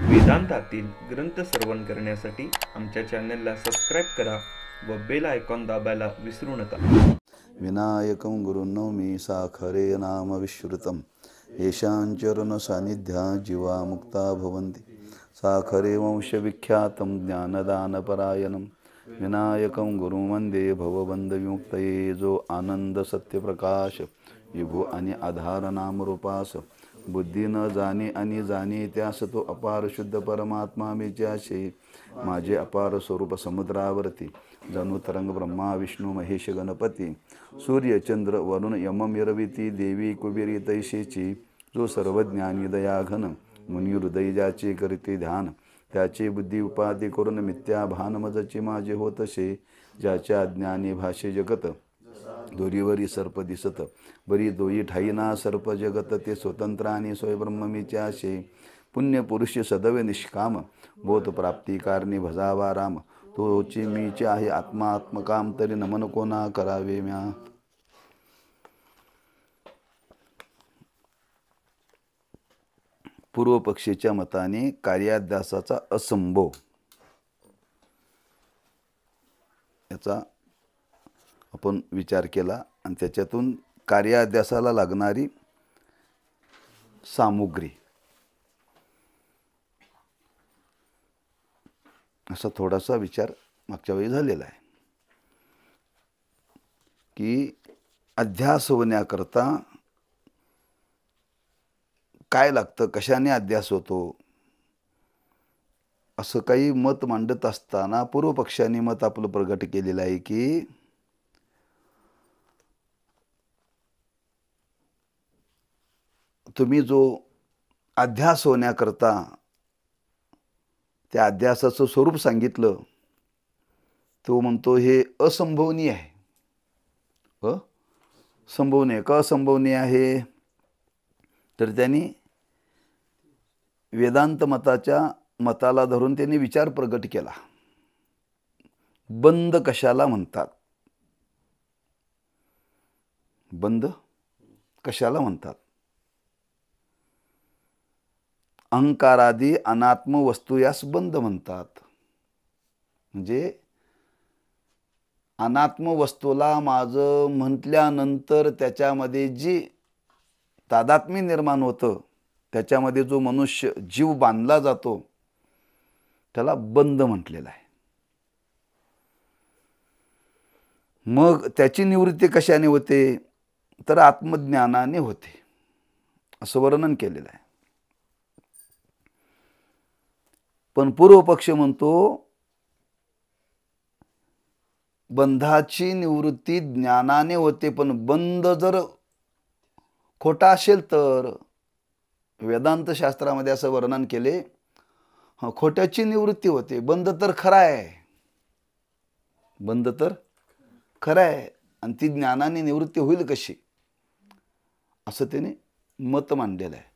वेदांतातील ग्रंथ श्रवण करण्यासाठी आमच्या चॅनलला सबस्क्राईब करा व बेल आयकॉन दाबायला विसरू नका. विनायकं गुरुनौमि साखरे नाम विश्रुतं येषाञ्चरण सान्निध्या जीवा मुक्ता भवन्ति. साखरे वंशविख्यातं ज्ञानदानपरायणं विनायकं गुरुं वन्दे भवबन्धविमुक्तये. जो आनंद सत्यप्रकाश विभू आणि आधार नामरूपास बुद्धी न जाणे आणि जाणे त्यास तो अपार शुद्ध परमात्मा मी ज्याचे माझे अपार स्वरूप समुद्रावरती जणू तरंग ब्रह्मा विष्णू महेश गणपती सूर्य चंद्र वरुण यम मिरविती देवी कुबेरी तैशेची. जो सर्वज्ञानी दयाघन मुनी हृदय ज्याचे करीते ध्यान त्याचे बुद्धी उपाधी करून मिथ्या भान मजचे माझे होतसे. ज्याच्या अज्ञानी भाषे जगत दोरीवरी सर्प दिसत बरी दोई ठाईना सर्प जगत ते स्वतंत्र आणि स्वयंब्रह्म मीच्याशे. पुण्य पुरुष सदैव निष्काम बोध प्राप्ती कारणी भजावा राम. तोची मीचे आहे आत्मा आत्मकाम तरी नमन कोणा करावे म्या. पूर्व पक्षीच्या मताने कार्याध्यासाचा असंभव याचा आपण विचार केला आणि त्याच्यातून कार्याध्यासाला लागणारी सामुग्री असा थोडासा विचार मागच्या वेळी झालेला आहे की अध्यास होण्याकरता काय लागतं, कशाने अध्यास होतो असं काही मत मांडत असताना पूर्व पक्षाने मत आपलं प्रगट केलेलं आहे की तुम्ही जो अध्यास होण्याकरता त्या अध्यासाचं स्वरूप सांगितलं तो म्हणतो हे असंभवनीय आहे. असंभवनीय का असंभवनीय आहे तर त्यांनी वेदांत मताला धरून त्यांनी विचार प्रगट केला. बंद कशाला म्हणतात, बंद कशाला म्हणतात. अहंकारादी अनात्म वस्तू यास बंद म्हणतात. म्हणजे अनात्म वस्तूला माझं म्हटल्यानंतर त्याच्यामध्ये जी तादात्म्य निर्माण होतं त्याच्यामध्ये जो मनुष्य जीव बांधला जातो त्याला बंद म्हटलेला आहे. मग त्याची निवृत्ती कशाने होते तर आत्मज्ञानाने होते असं वर्णन केलेलं आहे. पण पूर्व पक्ष म्हणतो बंधाची निवृत्ती ज्ञानाने होते. पण बंध जर खोटा असेल तर वेदांत शास्त्रामध्ये असं वर्णन केले खोट्याची निवृत्ती होते. बंध तर खरा आहे, बंध तर खरं आहे आणि ती ज्ञानाने निवृत्ती होईल कशी असं त्याने मत मांडलेलं आहे.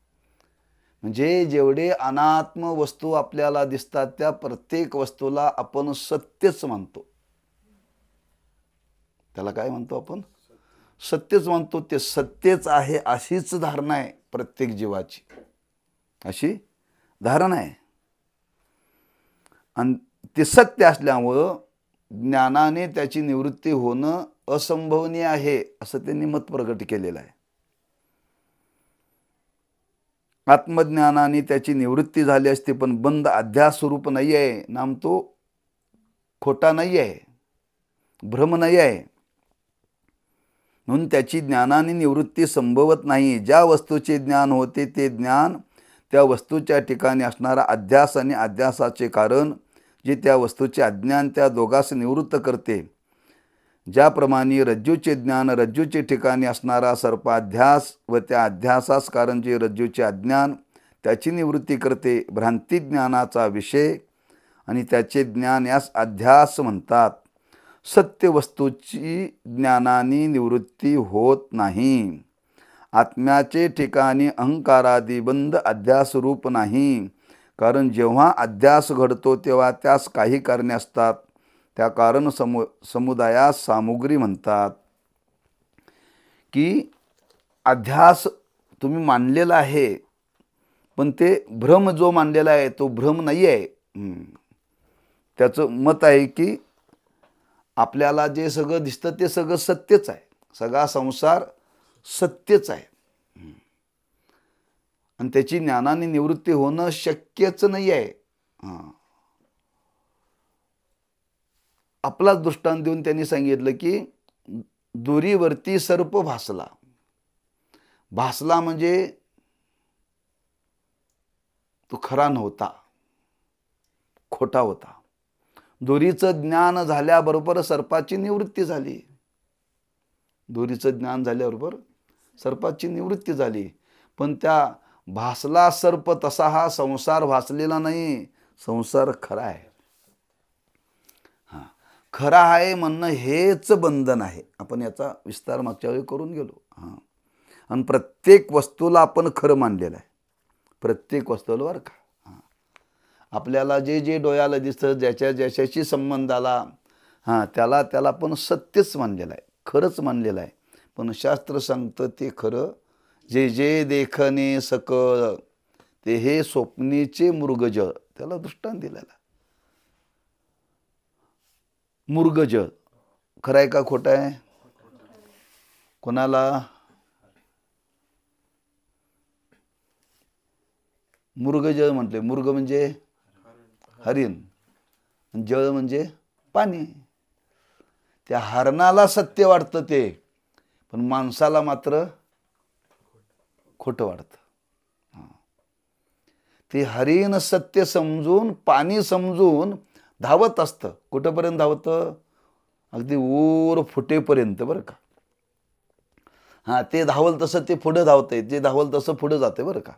म्हणजे जेवढे अनात्म वस्तू आपल्याला दिसतात त्या प्रत्येक वस्तूला आपण सत्यच मानतो. त्याला काय म्हणतो आपण, सत्यच मानतो. ते सत्यच आहे अशीच धारणा आहे प्रत्येक जीवाची, अशी धारणा आहे. आणि ते सत्य असल्यामुळं ज्ञानाने त्याची निवृत्ती होणं असंभवनीय आहे असं त्यांनी मत प्रगट केलेलं आहे. आत्मज्ञानाने त्याची निवृत्ती झाली असते पण बंद अध्यास स्वरूप नाही आहे. नाम तो खोटा नाही आहे, भ्रम नाही आहे. म्हणून त्याची ज्ञानाने निवृत्ती संभवत नाही. ज्या वस्तूचे ज्ञान होते ते ज्ञान त्या वस्तूच्या ठिकाणी असणारा अध्यास आणि अध्यासाचे कारण जे त्या वस्तूचे अज्ञान त्या दोघांस निवृत्त करते. ज्याप्रमाणे रज्जूचे ज्ञान रज्जूचे ठिकाणी असणारा सर्पाध्यास व त्या अध्यासास कारण जे रज्जूचे अज्ञान त्याची निवृत्ती करते. भ्रांती ज्ञानाचा विषय आणि त्याचे ज्ञान यास अध्यास म्हणतात. सत्य वस्तूची ज्ञानाने निवृत्ती होत नाही. आत्म्याचे ठिकाणी अहंकारादी बंद अध्यास रूप नाही. कारण जेव्हा अध्यास घडतो तेव्हा त्यास काही कारणे असतात. त्या कारण समुदायास सामुग्री म्हणतात. की अध्यास तुम्ही मानलेला आहे पण ते भ्रम जो मांडलेला आहे तो भ्रम नाही आहे. त्याचं मत आहे की आपल्याला जे सगळं दिसतं ते सगळं सत्यच आहे, सगळा संसार सत्यच आहे आणि त्याची ज्ञानाने निवृत्ती होणं शक्यच नाही आहे. आपलाच दृष्टांत देऊन त्यांनी सांगितलं की दोरीवरती सर्प भासला. भासला म्हणजे तो खरा नव्हता, खोटा होता. दोरीचं ज्ञान झाल्याबरोबर सर्पाची निवृत्ती झाली. दोरीचं ज्ञान झाल्याबरोबर सर्पाची निवृत्ती झाली. पण त्या भासला सर्प तसा हा संसार भासलेला नाही. संसार खरा आहे. खरा आहे म्हणणं हेच बंधन आहे. आपण याचा विस्तार मागच्या वेळी करून गेलो. आणि प्रत्येक वस्तूला आपण खरं मानलेलं आहे. प्रत्येक वस्तूला बरं का. आपल्याला जे जे डोळ्याला दिसतं, ज्याच्या ज्याच्याशी संबंध आला, त्याला पण सत्यच मानलेलं आहे, खरंच मानलेलं आहे. पण शास्त्र सांगतं ते खरं. जे जे देखणे सकळ ते हे स्वप्नीचे मृगज. त्याला दृष्टांत दिलेला. मृगज खरं आहे का खोटं आहे? कोणाला? मृगज म्हटले. मृग म्हणजे हरिण, जळ म्हणजे पाणी. त्या हरणाला सत्य वाटतं ते, पण माणसाला मात्र खोटं वाटतं. ते हरिण सत्य समजून, पाणी समजून धावत असतं. कुठंपर्यंत धावतं? अगदी ऊर फुटेपर्यंत बरं का. ते धावल तसं ते पुढं धावतंय, जे धावल तसं पुढं जाते बरं का.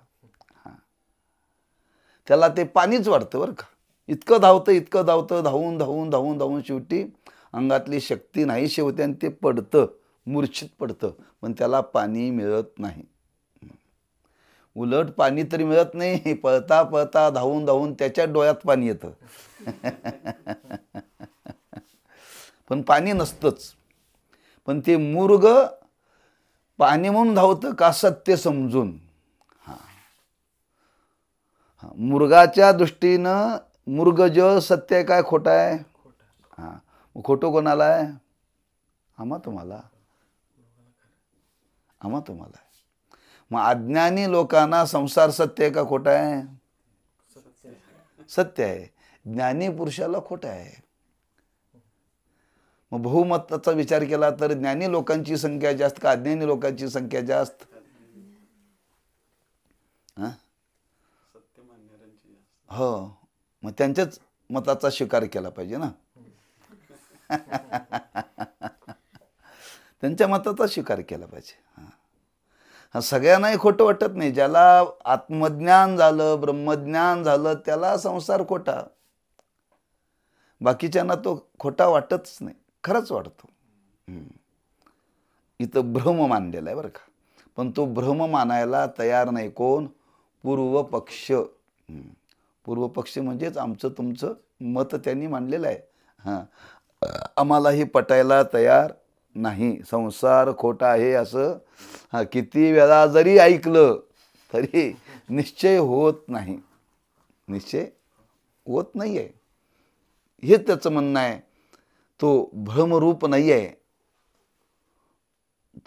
त्याला ते पाणीच वाटतं बरं का. इतकं धावतं, इतकं धावतं, धावून धावून धावून धावून शेवटी अंगातली शक्ती नाही शेवटी आणि ते पडतं, मूर्छित पडतं. पण त्याला पाणी मिळत नाही. उलट पाणी तरी मिळत नाही, पळता पळता धावून धावून त्याच्या डोळ्यात पाणी येतं. पण पाणी नसतंच. पण ते मृग पाणी म्हणून धावतं का सत्य समजून. मृगाच्या दृष्टीनं मृगज सत्य आहे काय खोटं आहे? खोटं कोणाला आहे? आम्हा तुम्हाला. मग अज्ञानी लोकांना संसार सत्य आहे का खोटा आहे? सत्य आहे. ज्ञानी पुरुषाला खोटा आहे. मग बहुमताचा विचार केला तर ज्ञानी लोकांची संख्या जास्त का अज्ञानी लोकांची संख्या जास्त? हो, मग त्यांच्याच मताचा स्वीकार केला पाहिजे ना. त्यांच्या मताचा स्वीकार केला पाहिजे. सगळ्यांनाही खोटं वाटत नाही. ज्याला आत्मज्ञान झालं, ब्रह्मज्ञान झालं, त्याला संसार खोटा. बाकीच्यांना तो खोटा वाटतच नाही, खरंच वाटतो. इथं भ्रम मानलेला आहे बरं का. पण तो भ्रम मानायला तयार नाही. कोण? पूर्व पक्ष. पूर्व पक्ष म्हणजेच आमचं तुमचं मत त्यांनी मांडलेलं आहे. आम्हालाही पटायला तयार नाही. संसार खोटा आहे असं किती वेळा जरी ऐकलं तरी निश्चय होत नाही. निश्चय होत नाही आहे. हे त्याचं म्हणणं आहे. तो भ्रमरूप नाही आहे,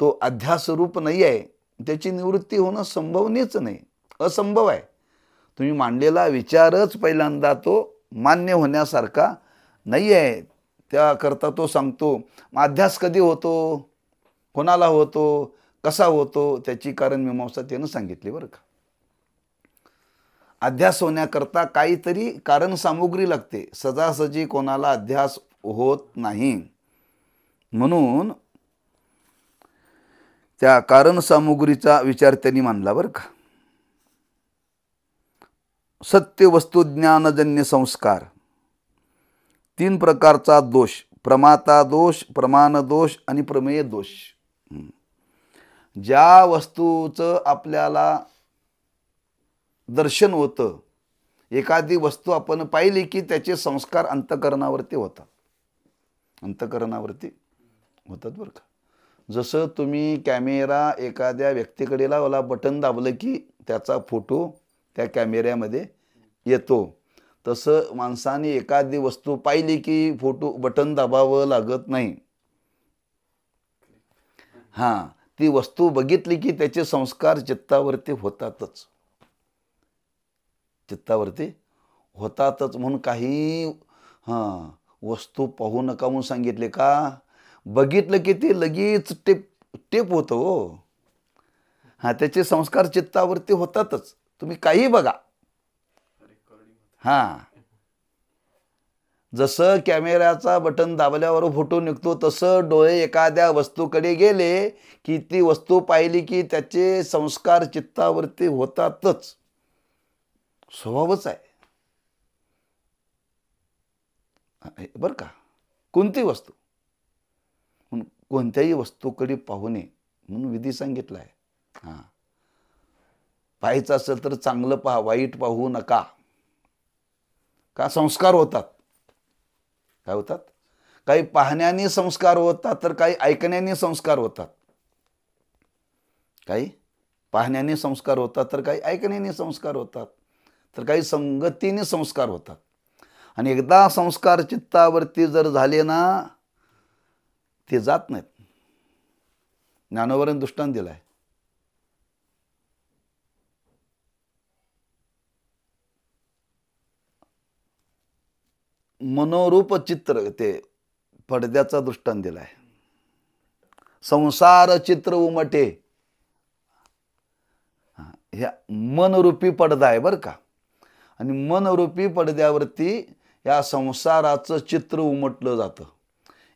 तो अध्यासरूप नाही आहे. त्याची निवृत्ती होणं संभवनीच नाही, असंभव आहे. तुम्ही मांडलेला विचारच पहिल्यांदा तो मान्य होण्यासारखा नाही आहे. त्याकरता तो सांगतो अध्यास कधी होतो, कोणाला होतो, कसा होतो, त्याची कारण मीमांसा त्यानं सांगितली बरं का. अध्यास होण्याकरता काहीतरी कारण सामुग्री लागते. सहजासहजी कोणाला अध्यास होत नाही. म्हणून त्या कारण सामुग्रीचा विचार त्यांनी मांडला बरं का. सत्य वस्तू ज्ञानजन्य संस्कार. 3 प्रकारचा दोष: प्रमाता दोष, प्रमाण दोष आणि प्रमेय दोष. ज्या वस्तूचं आपल्याला दर्शन होतं, एखादी वस्तू आपण पाहिली की त्याचे संस्कार अंतःकरणावरती होतात. अंतःकरणावरती होतात बरं का. जसं तुम्ही कॅमेरा एखाद्या व्यक्तीकडे लावला, बटन दाबलं की त्याचा फोटो त्या कॅमेऱ्यामध्ये येतो. तसं माणसाने एखादी वस्तू पाहिली की फोटो बटन दाबावं लागत नाही. हां, ती वस्तू बघितली की त्याचे संस्कार चित्तावरती होतातच. चित्तावरती होतातच. म्हणून काही वस्तू पाहू नका म्हणून सांगितले का? बघितलं की ते लगेच टेप होतं हो. त्याचे संस्कार चित्तावरती होतातच. तुम्ही काही बघा. जसं कॅमेऱ्याचा बटन दाबल्यावर फोटो निघतो तसं डोळे एखाद्या वस्तूकडे गेले की ती वस्तू पाहिली की त्याचे संस्कार चित्तावरती होतातच. स्वभावच आहे बरं का. कोणती वस्तू, कोणत्याही वस्तूकडे पाहू नये म्हणून विधी सांगितला आहे. पाहायचं असेल तर चांगलं पहा, वाईट पाहू नका. का? संस्कार होतात. काय होतात? काही पाहण्याने संस्कार होतात तर काही ऐकण्याने संस्कार होतात. काही पाहण्याने संस्कार होतात तर काही ऐकण्याने संस्कार होतात, तर काही संगतीने संस्कार होतात. आणि एकदा संस्कार चित्तावरती जर झाले ना ते जात नाहीत. ज्ञानोबाने दृष्टांत दिलाय. मनोरूप चित्र, ते पडद्याचा दृष्टांत दिलाय. संसार चित्र उमटे, ह्या मनरूपी पडदा आहे बरं का. आणि मनरूपी पडद्यावरती या संसाराचं चित्र उमटलं जातं.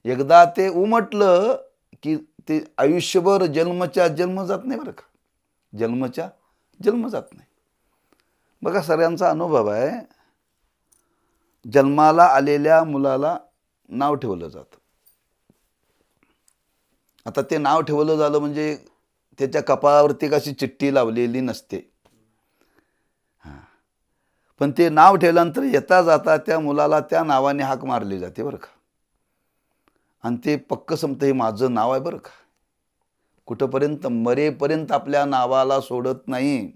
एकदा ते उमटलं की ते आयुष्यभर जन्मच्या जन्म जात नाही बरं का. जन्मच्या जन्म जात नाही. बघा, सगळ्यांचा अनुभव आहे. जन्माला आलेल्या मुलाला नाव ठेवलं जातं. आता ते नाव ठेवलं झालं म्हणजे त्याच्या कपाळावरती कशी चिठ्ठी लावलेली नसते. पण ते नाव ठेवल्यानंतर येता जाता त्या मुलाला त्या नावाने हाक मारली जाते बरं का. आणि ते पक्क समजतं हे माझं नाव आहे बरं का. कुठंपर्यंत? मरेपर्यंत आपल्या नावाला सोडत नाही.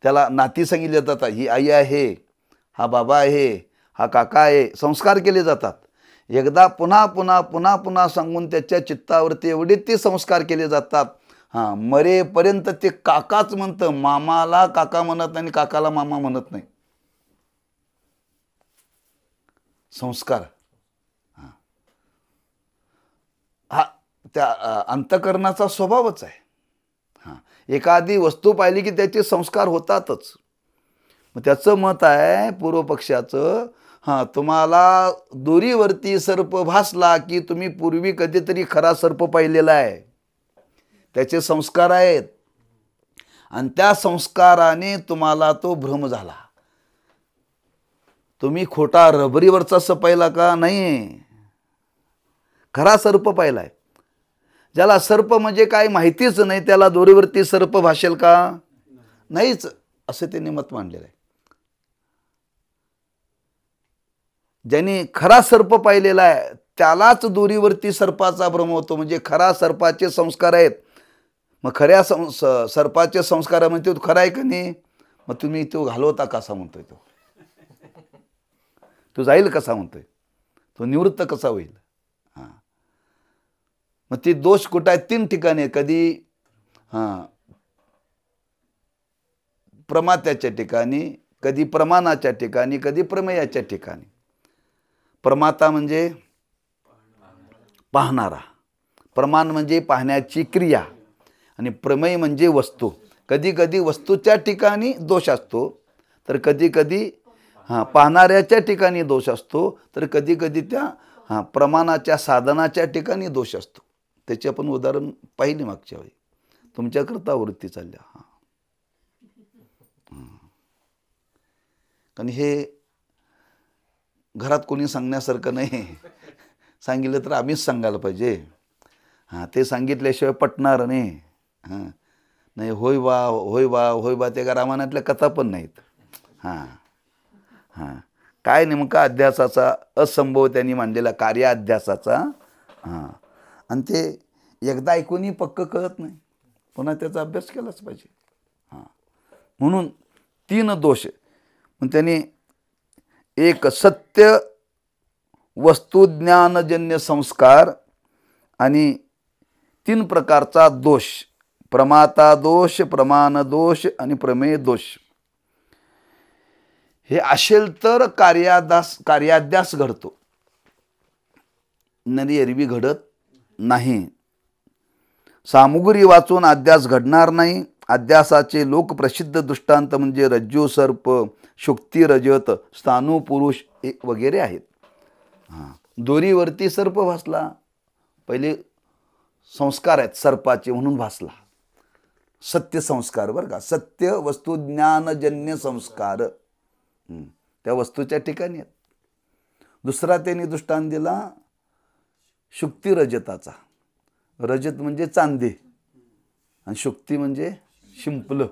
त्याला नाती सांगितले जातात. ही आई आहे, हा बाबा आहे, हा काका आहे. संस्कार केले जातात. एकदा पुन्हा पुन्हा पुन्हा पुन्हा सांगून त्याच्या चित्तावरती एवढे ते संस्कार केले जातात. मरेपर्यंत ते काकाच म्हणतं. मामाला काका म्हणत नाही, काकाला मामा म्हणत नाही. संस्कार हा त्या अंतःकरणाचा स्वभावच आहे. एखादी वस्तू पाहिली की त्याचे संस्कार होतातच. मग त्याचं मत आहे पूर्वपक्षाचं, तुम्हाला दोरीवरती सर्प भासला की तुम्ही पूर्वी कधीतरी खरा सर्प पाहिलेला आहे. त्याचे संस्कार आहेत आणि त्या संस्काराने तुम्हाला तो भ्रम झाला. तुम्ही खोटा रबरीवरचा सर्प पाहिला का? नाही, खरा सर्प पाहिलाय. ज्याला सर्प म्हणजे काय माहितीच नाही त्याला दोरीवरती सर्प भासेल का? नाहीच, असे त्यांनी मत मांडलेलं आहे. ज्यांनी खरा सर्प पाहिलेला आहे त्यालाच दोरीवरती सर्पाचा भ्रम होतो. म्हणजे खरा सर्पाचे संस्कार आहेत. मग खऱ्या सर्पाचे संस्कार म्हणते तो खरा आहे का नाही? मग तुम्ही तो घालवता कसा म्हणतोय? तो जाईल कसा म्हणतोय? तो निवृत्त कसा होईल? मग ते दोष कुठं आहेत? 3 ठिकाणी. कधी प्रमात्याच्या ठिकाणी, कधी प्रमाणाच्या ठिकाणी, कधी प्रमेयाच्या ठिकाणी. प्रमाता म्हणजे पाहणारा, प्रमाण म्हणजे पाहण्याची क्रिया, आणि प्रमेय म्हणजे वस्तू. कधी कधी वस्तूच्या ठिकाणी दोष असतो, तर कधी कधी पाहणाऱ्याच्या ठिकाणी दोष असतो, तर कधी कधी त्या प्रमाणाच्या साधनाच्या ठिकाणी दोष असतो. त्याचे आपण उदाहरण पाहिली मागच्या वेळी. तुमच्याकरता वृत्ती चालल्या. कारण हे घरात कोणी सांगण्यासारखं नाही. सांगितलं तर आम्हीच सांगायला पाहिजे. ते सांगितल्याशिवाय पटणार नाही. नाही, होय बा होय बा होय बा, त्या रामायणातल्या कथा पण नाहीत. काय नेमका अध्यासाचा असंभव त्यांनी मांडलेला, कार्य अध्यासाचा. आणि ते एकदा ऐकूनही पक्क कळत नाही, पुन्हा त्याचा अभ्यास केलाच पाहिजे. म्हणून 3 दोष. मग त्याने एक सत्य वस्तुज्ञानजन्य संस्कार आणि 3 प्रकारचा दोष, प्रमाता दोष, प्रमाण दोष आणि प्रमेय दोष. हे असेल तर कार्याध्यास घडतो, नाही एरवी घडत नाही. सामुग्री वाचून अध्यास घडणार नाही. अध्यासाचे लोकप्रसिद्ध दृष्टांत म्हणजे रज्जू सर्प, शुक्ती रजत, स्थाणू पुरुष वगैरे आहेत. दोरीवरती सर्प भासला, पहिले संस्कार आहेत सर्पाचे म्हणून भासला. सत्य संस्कार बरं का, सत्य वस्तू ज्ञानजन्य संस्कार त्या वस्तूच्या ठिकाणी आहेत. दुसरा त्यांनी दृष्टांत दिला शुक्ती रजताचा. रजत म्हणजे चांदी आणि शुक्ती म्हणजे शिंपलं.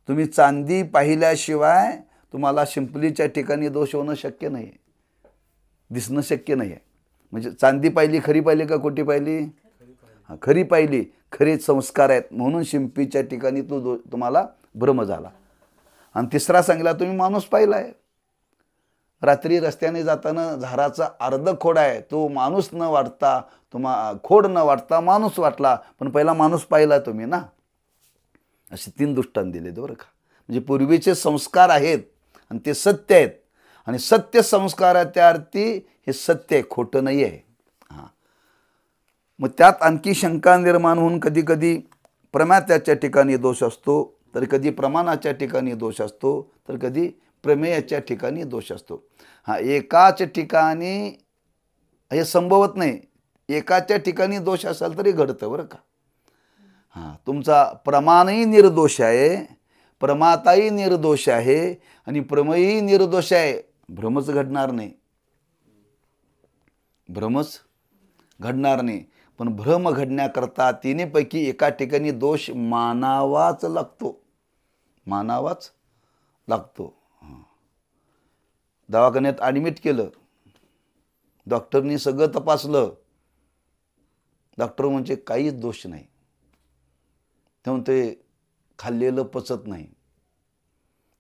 तुम्ही चांदी पाहिल्याशिवाय तुम्हाला शिंपलीच्या ठिकाणी दोष होणं शक्य नाही, दिसणं शक्य नाही आहे. म्हणजे चांदी पाहिली, खरी पाहिली का खोटी पाहिली? खरी पाहिली, खरे संस्कार आहेत म्हणून शिंपीच्या ठिकाणी तुम्हाला भ्रम झाला. आणि तिसरा सांगितला तुम्ही माणूस पाहिलाय, रात्री रस्त्याने जाताना झाडाचा अर्ध खोड आहे, तो माणूस न वाटता खोड न वाटता माणूस वाटला, पण पहिला माणूस पाहिला तुम्ही ना. असे 3 दृष्टांत दिले बरं का. म्हणजे पूर्वीचे संस्कार आहेत आणि ते सत्य आहेत, आणि सत्य संस्काराच्या अर्थी हे सत्य आहे, खोटं नाही आहे. मग त्यात आणखी शंका निर्माण होऊन कधी कधी प्रमात्याच्या ठिकाणी दोष असतो, तर कधी प्रमाणाच्या ठिकाणी दोष असतो, तर कधी प्रमेयाच्या ठिकाणी दोष असतो. एकाच ठिकाणी हे संभवत नाही, एकाच्या ठिकाणी दोष असेल तरी घडतं बरं का. तुमचा प्रमाणही निर्दोष आहे, प्रमाताही निर्दोष आहे आणि प्रमेयही निर्दोष आहे, भ्रमच घडणार नाही, भ्रमच घडणार नाही. पण भ्रम घडण्याकरता 3 पैकी एका ठिकाणी दोष मानावाच लागतो, मानावाच लागतो. दवाखान्यात ॲडमिट केलं, डॉक्टरनी सगळं तपासलं, डॉक्टर म्हणजे काहीच दोष नाही. ते म्हणते खाल्लेलं पचत नाही.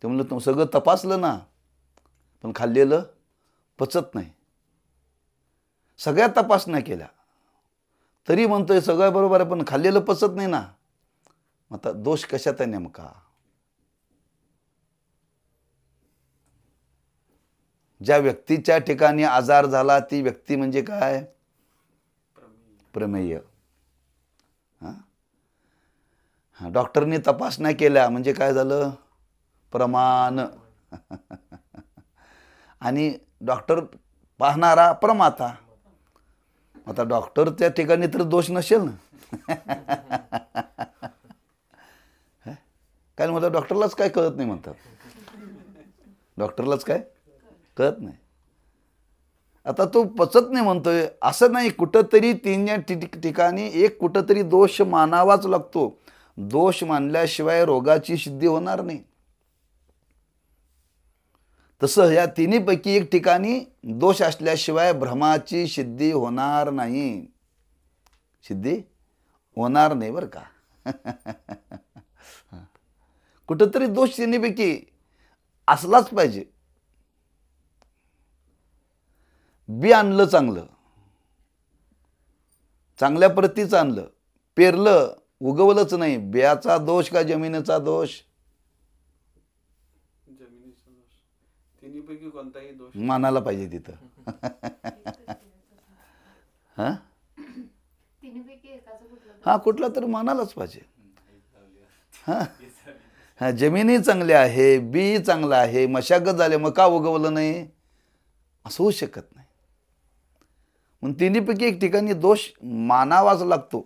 ते म्हणलं तू सगळं तपासलं ना, पण खाल्लेलं पचत नाही. सगळ्या तपासण्या केल्या तरी म्हणतोय सगळं बरोबर आहे, पण खाल्लेलं पचत नाही ना. आता दोष कशात आहे नेमका? ज्या व्यक्तीच्या ठिकाणी आजार झाला ती व्यक्ती म्हणजे काय? प्रमेय. डॉक्टरने तपासण्या केल्या म्हणजे काय झालं? प्रमाण. आणि डॉक्टर पाहणारा प्रमाता. आता डॉक्टर त्या ठिकाणी तर दोष नसेल ना. काय म्हणतात डॉक्टरलाच काय कळत नाही म्हणतात, डॉक्टरलाच काय कळत नाही. आता तो पचत नाही म्हणतोय असं नाही, कुठंतरी 3 ठिकाणी एक कुठंतरी दोष मानावाच लागतो. दोष मानल्याशिवाय रोगाची सिद्धी होणार नाही. तसं या 3 पैकी एक ठिकाणी दोष असल्याशिवाय भ्रमाची सिद्धी होणार नाही, सिद्धी होणार नाही बरं का. कुठंतरी दोष 3 पैकी असलाच पाहिजे. बी आणलं चांगलं, चांगल्या प्रतीचं आणलं, पेरलं, उगवलंच नाही, बियाचा दोष का जमिनीचा दोष? जमिनीचा दोष. 3 पैकी कोणताही दोष मानायला पाहिजे तिथं. कुठला तरी मानायलाच पाहिजे. जमिनी चांगली आहे, बी चांगलं आहे, मशागत झाले, मग का उगवलं नाही? असं होऊ शकत नाही. म्हणून 3 पैकी एक ठिकाणी दोष मानावाच लागतो,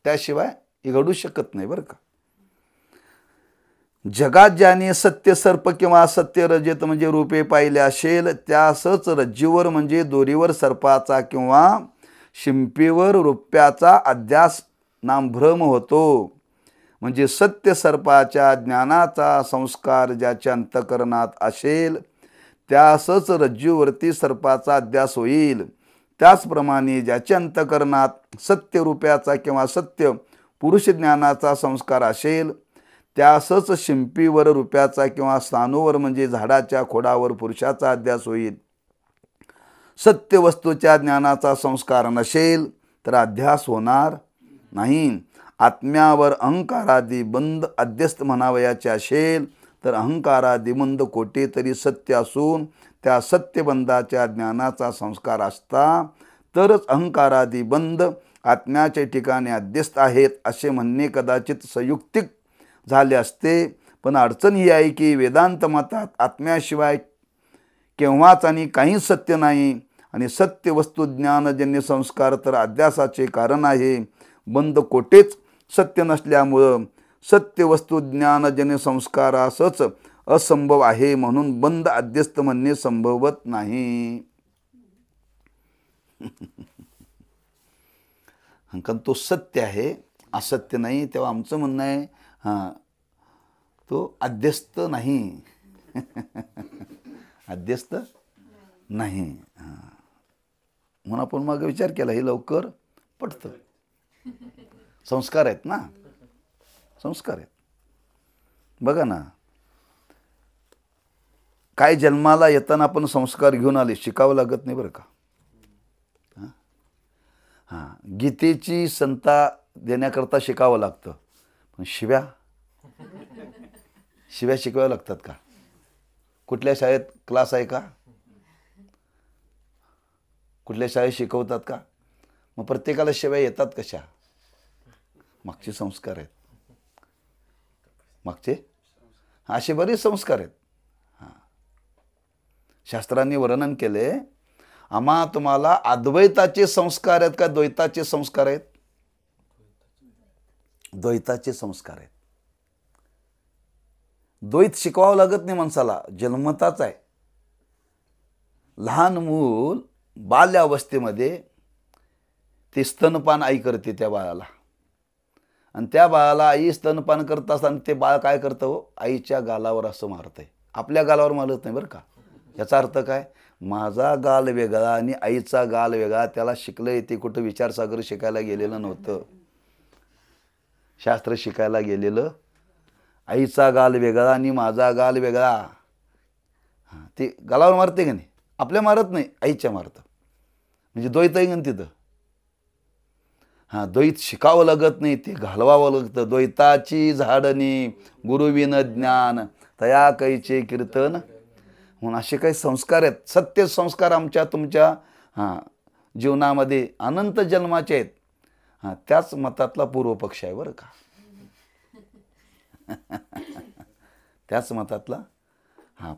त्याशिवाय हे घडू शकत नाही बरं का. जगात ज्याने सत्य सर्प किंवा सत्य रजत म्हणजे रूपे पाहिले असेल, त्यासच रज्जूवर म्हणजे दोरीवर सर्पाचा किंवा शिंपीवर रुप्याचा अध्यास नामभ्रम होतो. म्हणजे सत्य सर्पाच्या ज्ञानाचा संस्कार ज्याच्या अंतःकरणात असेल, त्यासच रज्जूवरती सर्पाचा अध्यास होईल. त्याचप्रमाणे ज्याच्या अंतःकरणात सत्य रूपाचा किंवा सत्य पुरुष ज्ञानाचा संस्कार असेल, त्यासच शिंपीवर रुपयाचा किंवा स्थानूवर म्हणजे झाडाच्या खोडावर पुरुषाचा अध्यास होईल. सत्य वस्तूच्या ज्ञानाचा संस्कार नसेल तर अध्यास होणार नाही. आत्म्यावर अहंकारादी बंद अध्यस्त म्हणावयाचे असेल तर अहंकारादी बंद कोठे तरी सत्य असून त्या सत्यबंधाच्या ज्ञानाचा संस्कार असता तरच अहंकारादी बंद आत्म्याच्या ठिकाणी अध्यस्त आहेत असे म्हणणे कदाचित संयुक्तिक झाले असते. पण अडचण ही आहे की वेदांत मतात आत्म्याशिवाय केव्हाच आणि काहीच सत्य नाही आणि सत्य वस्तू ज्ञानजन्य संस्कार तर अध्यासाचे कारण आहे. बंध कोठेच सत्य नसल्यामुळं सत्य वस्तू ज्ञानजन्य संस्कारासच असंभव आहे, म्हणून बंध अध्यस्त म्हणणे संभवत नाही. कारण तो सत्य आहे, असत्य नाही. तेव्हा आमचं म्हणणं आहे तो अध्यस्त नाही. अध्यस्त नाही. म्हणून आपण मग विचार केला हे लवकर पटतं. संस्कार आहेत ना, संस्कार आहेत. बघा ना, काय जन्माला येताना आपण संस्कार घेऊन आले, शिकावं लागत नाही बरं का. गीतेची संता देण्याकरता शिकावं लागतं, पण शिव्या शिकवाव्या लागतात का? कुठल्या शाळेत क्लास आहे का? कुठल्या शाळेत शिकवतात का? मग प्रत्येकाला शिव्या येतात कशा? मागचे संस्कार आहेत. मागचे असे बरेच संस्कार आहेत. शास्त्रांनी वर्णन केले, आम्हा तुम्हाला अद्वैताचे संस्कार आहेत का द्वैताचे संस्कार आहेत? द्वैताचे संस्कार आहेत. द्वैत शिकवावं लागत नाही माणसाला, जन्मताच आहे. लहान मूल बाल्यावस्थेमध्ये ते स्तनपान आई करते त्या बाळाला, आणि त्या बाळाला आई स्तनपान करत असताना ते बाळ काय करतं हो, आईच्या गालावर असं मारतंय. आपल्या गालावर मारत नाही बरं का. याचा अर्थ काय? माझा गाल वेगळा आणि आईचा गाल वेगळा. त्याला शिकलंय ते कुठं विचारसागर शिकायला गेलेलं नव्हतं, शास्त्र शिकायला गेलेलं. आईचा गाल वेगळा आणि माझा गाल वेगळा. ते गालावर मारते का नाही? आपल्या मारत नाही, आईच्या मारतं. म्हणजे द्वैत आहे का तिथं? द्वैत शिकावं लागत नाही, ते घालवावं लागतं. द्वैताची झाडणी गुरुविन ज्ञान तया कैचे कीर्तन. म्हणून असे काही संस्कार आहेत, सत्य संस्कार आमच्या तुमच्या जीवनामध्ये अनंत जन्माचे आहेत. त्याच मतातला पूर्वपक्ष आहे बरं का. त्याच मतातला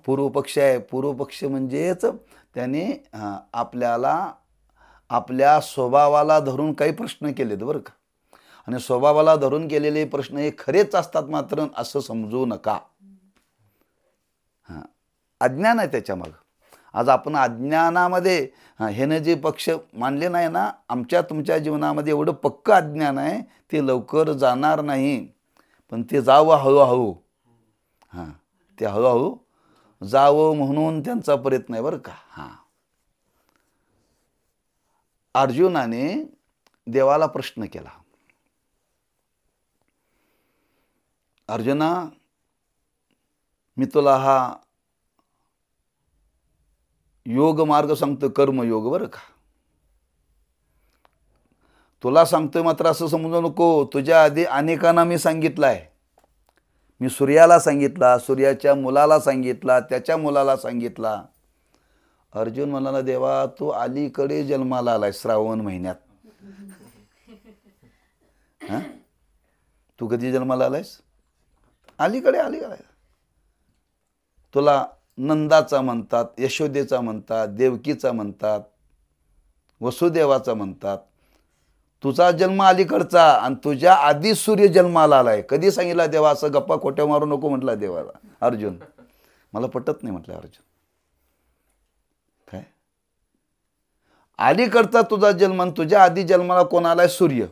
पूर्वपक्ष आहे. पूर्वपक्ष म्हणजेच त्याने आपल्याला आपल्या स्वभावाला धरून काही प्रश्न केलेत बरं का. आणि स्वभावाला धरून केलेले प्रश्न हे खरेच असतात मात्र असं समजू नका. अज्ञान आहे त्याच्यामागं. आज आपण अज्ञानामध्ये ह्यानं जे पक्ष मानले नाही ना, आमच्या तुमच्या जीवनामध्ये एवढं पक्क अज्ञान आहे, ते लवकर जाणार नाही. पण ते जावं हळूहळू. ते हळूहळू जावं म्हणून त्यांचा प्रयत्न आहे बरं का. अर्जुनाने देवाला प्रश्न केला, अर्जुना मी तुला हा योग मार्ग सांगतो, कर्मयोग बरं का. तुला सांगतोय मात्र असं समजू नको, तुझ्या आधी अनेकांना मी सांगितलं आहे. मी सूर्याला सांगितला, सूर्याच्या मुलाला सांगितला, त्याच्या मुलाला सांगितला. अर्जुन म्हणाला, देवा तू अलीकडे जन्माला आलाय श्रावण महिन्यात. तू कधी जन्माला आलायस? अलीकडे. तुला नंदाचा म्हणतात, यशोदेचा म्हणतात, देवकीचा म्हणतात, वसुदेवाचा म्हणतात. तुझा जन्म अलीकडचा आणि तुझ्या आधी सूर्य जन्माला आलाय. कधी सांगितला देवा? असं गप्पा खोट्या मारू नको म्हटला देवाला. अर्जुन मला पटत नाही म्हटलं. अर्जुन काय अलीकडचा तुझा जन्म आणि तुझ्या आधी जन्माला कोण आलाय? सूर्य.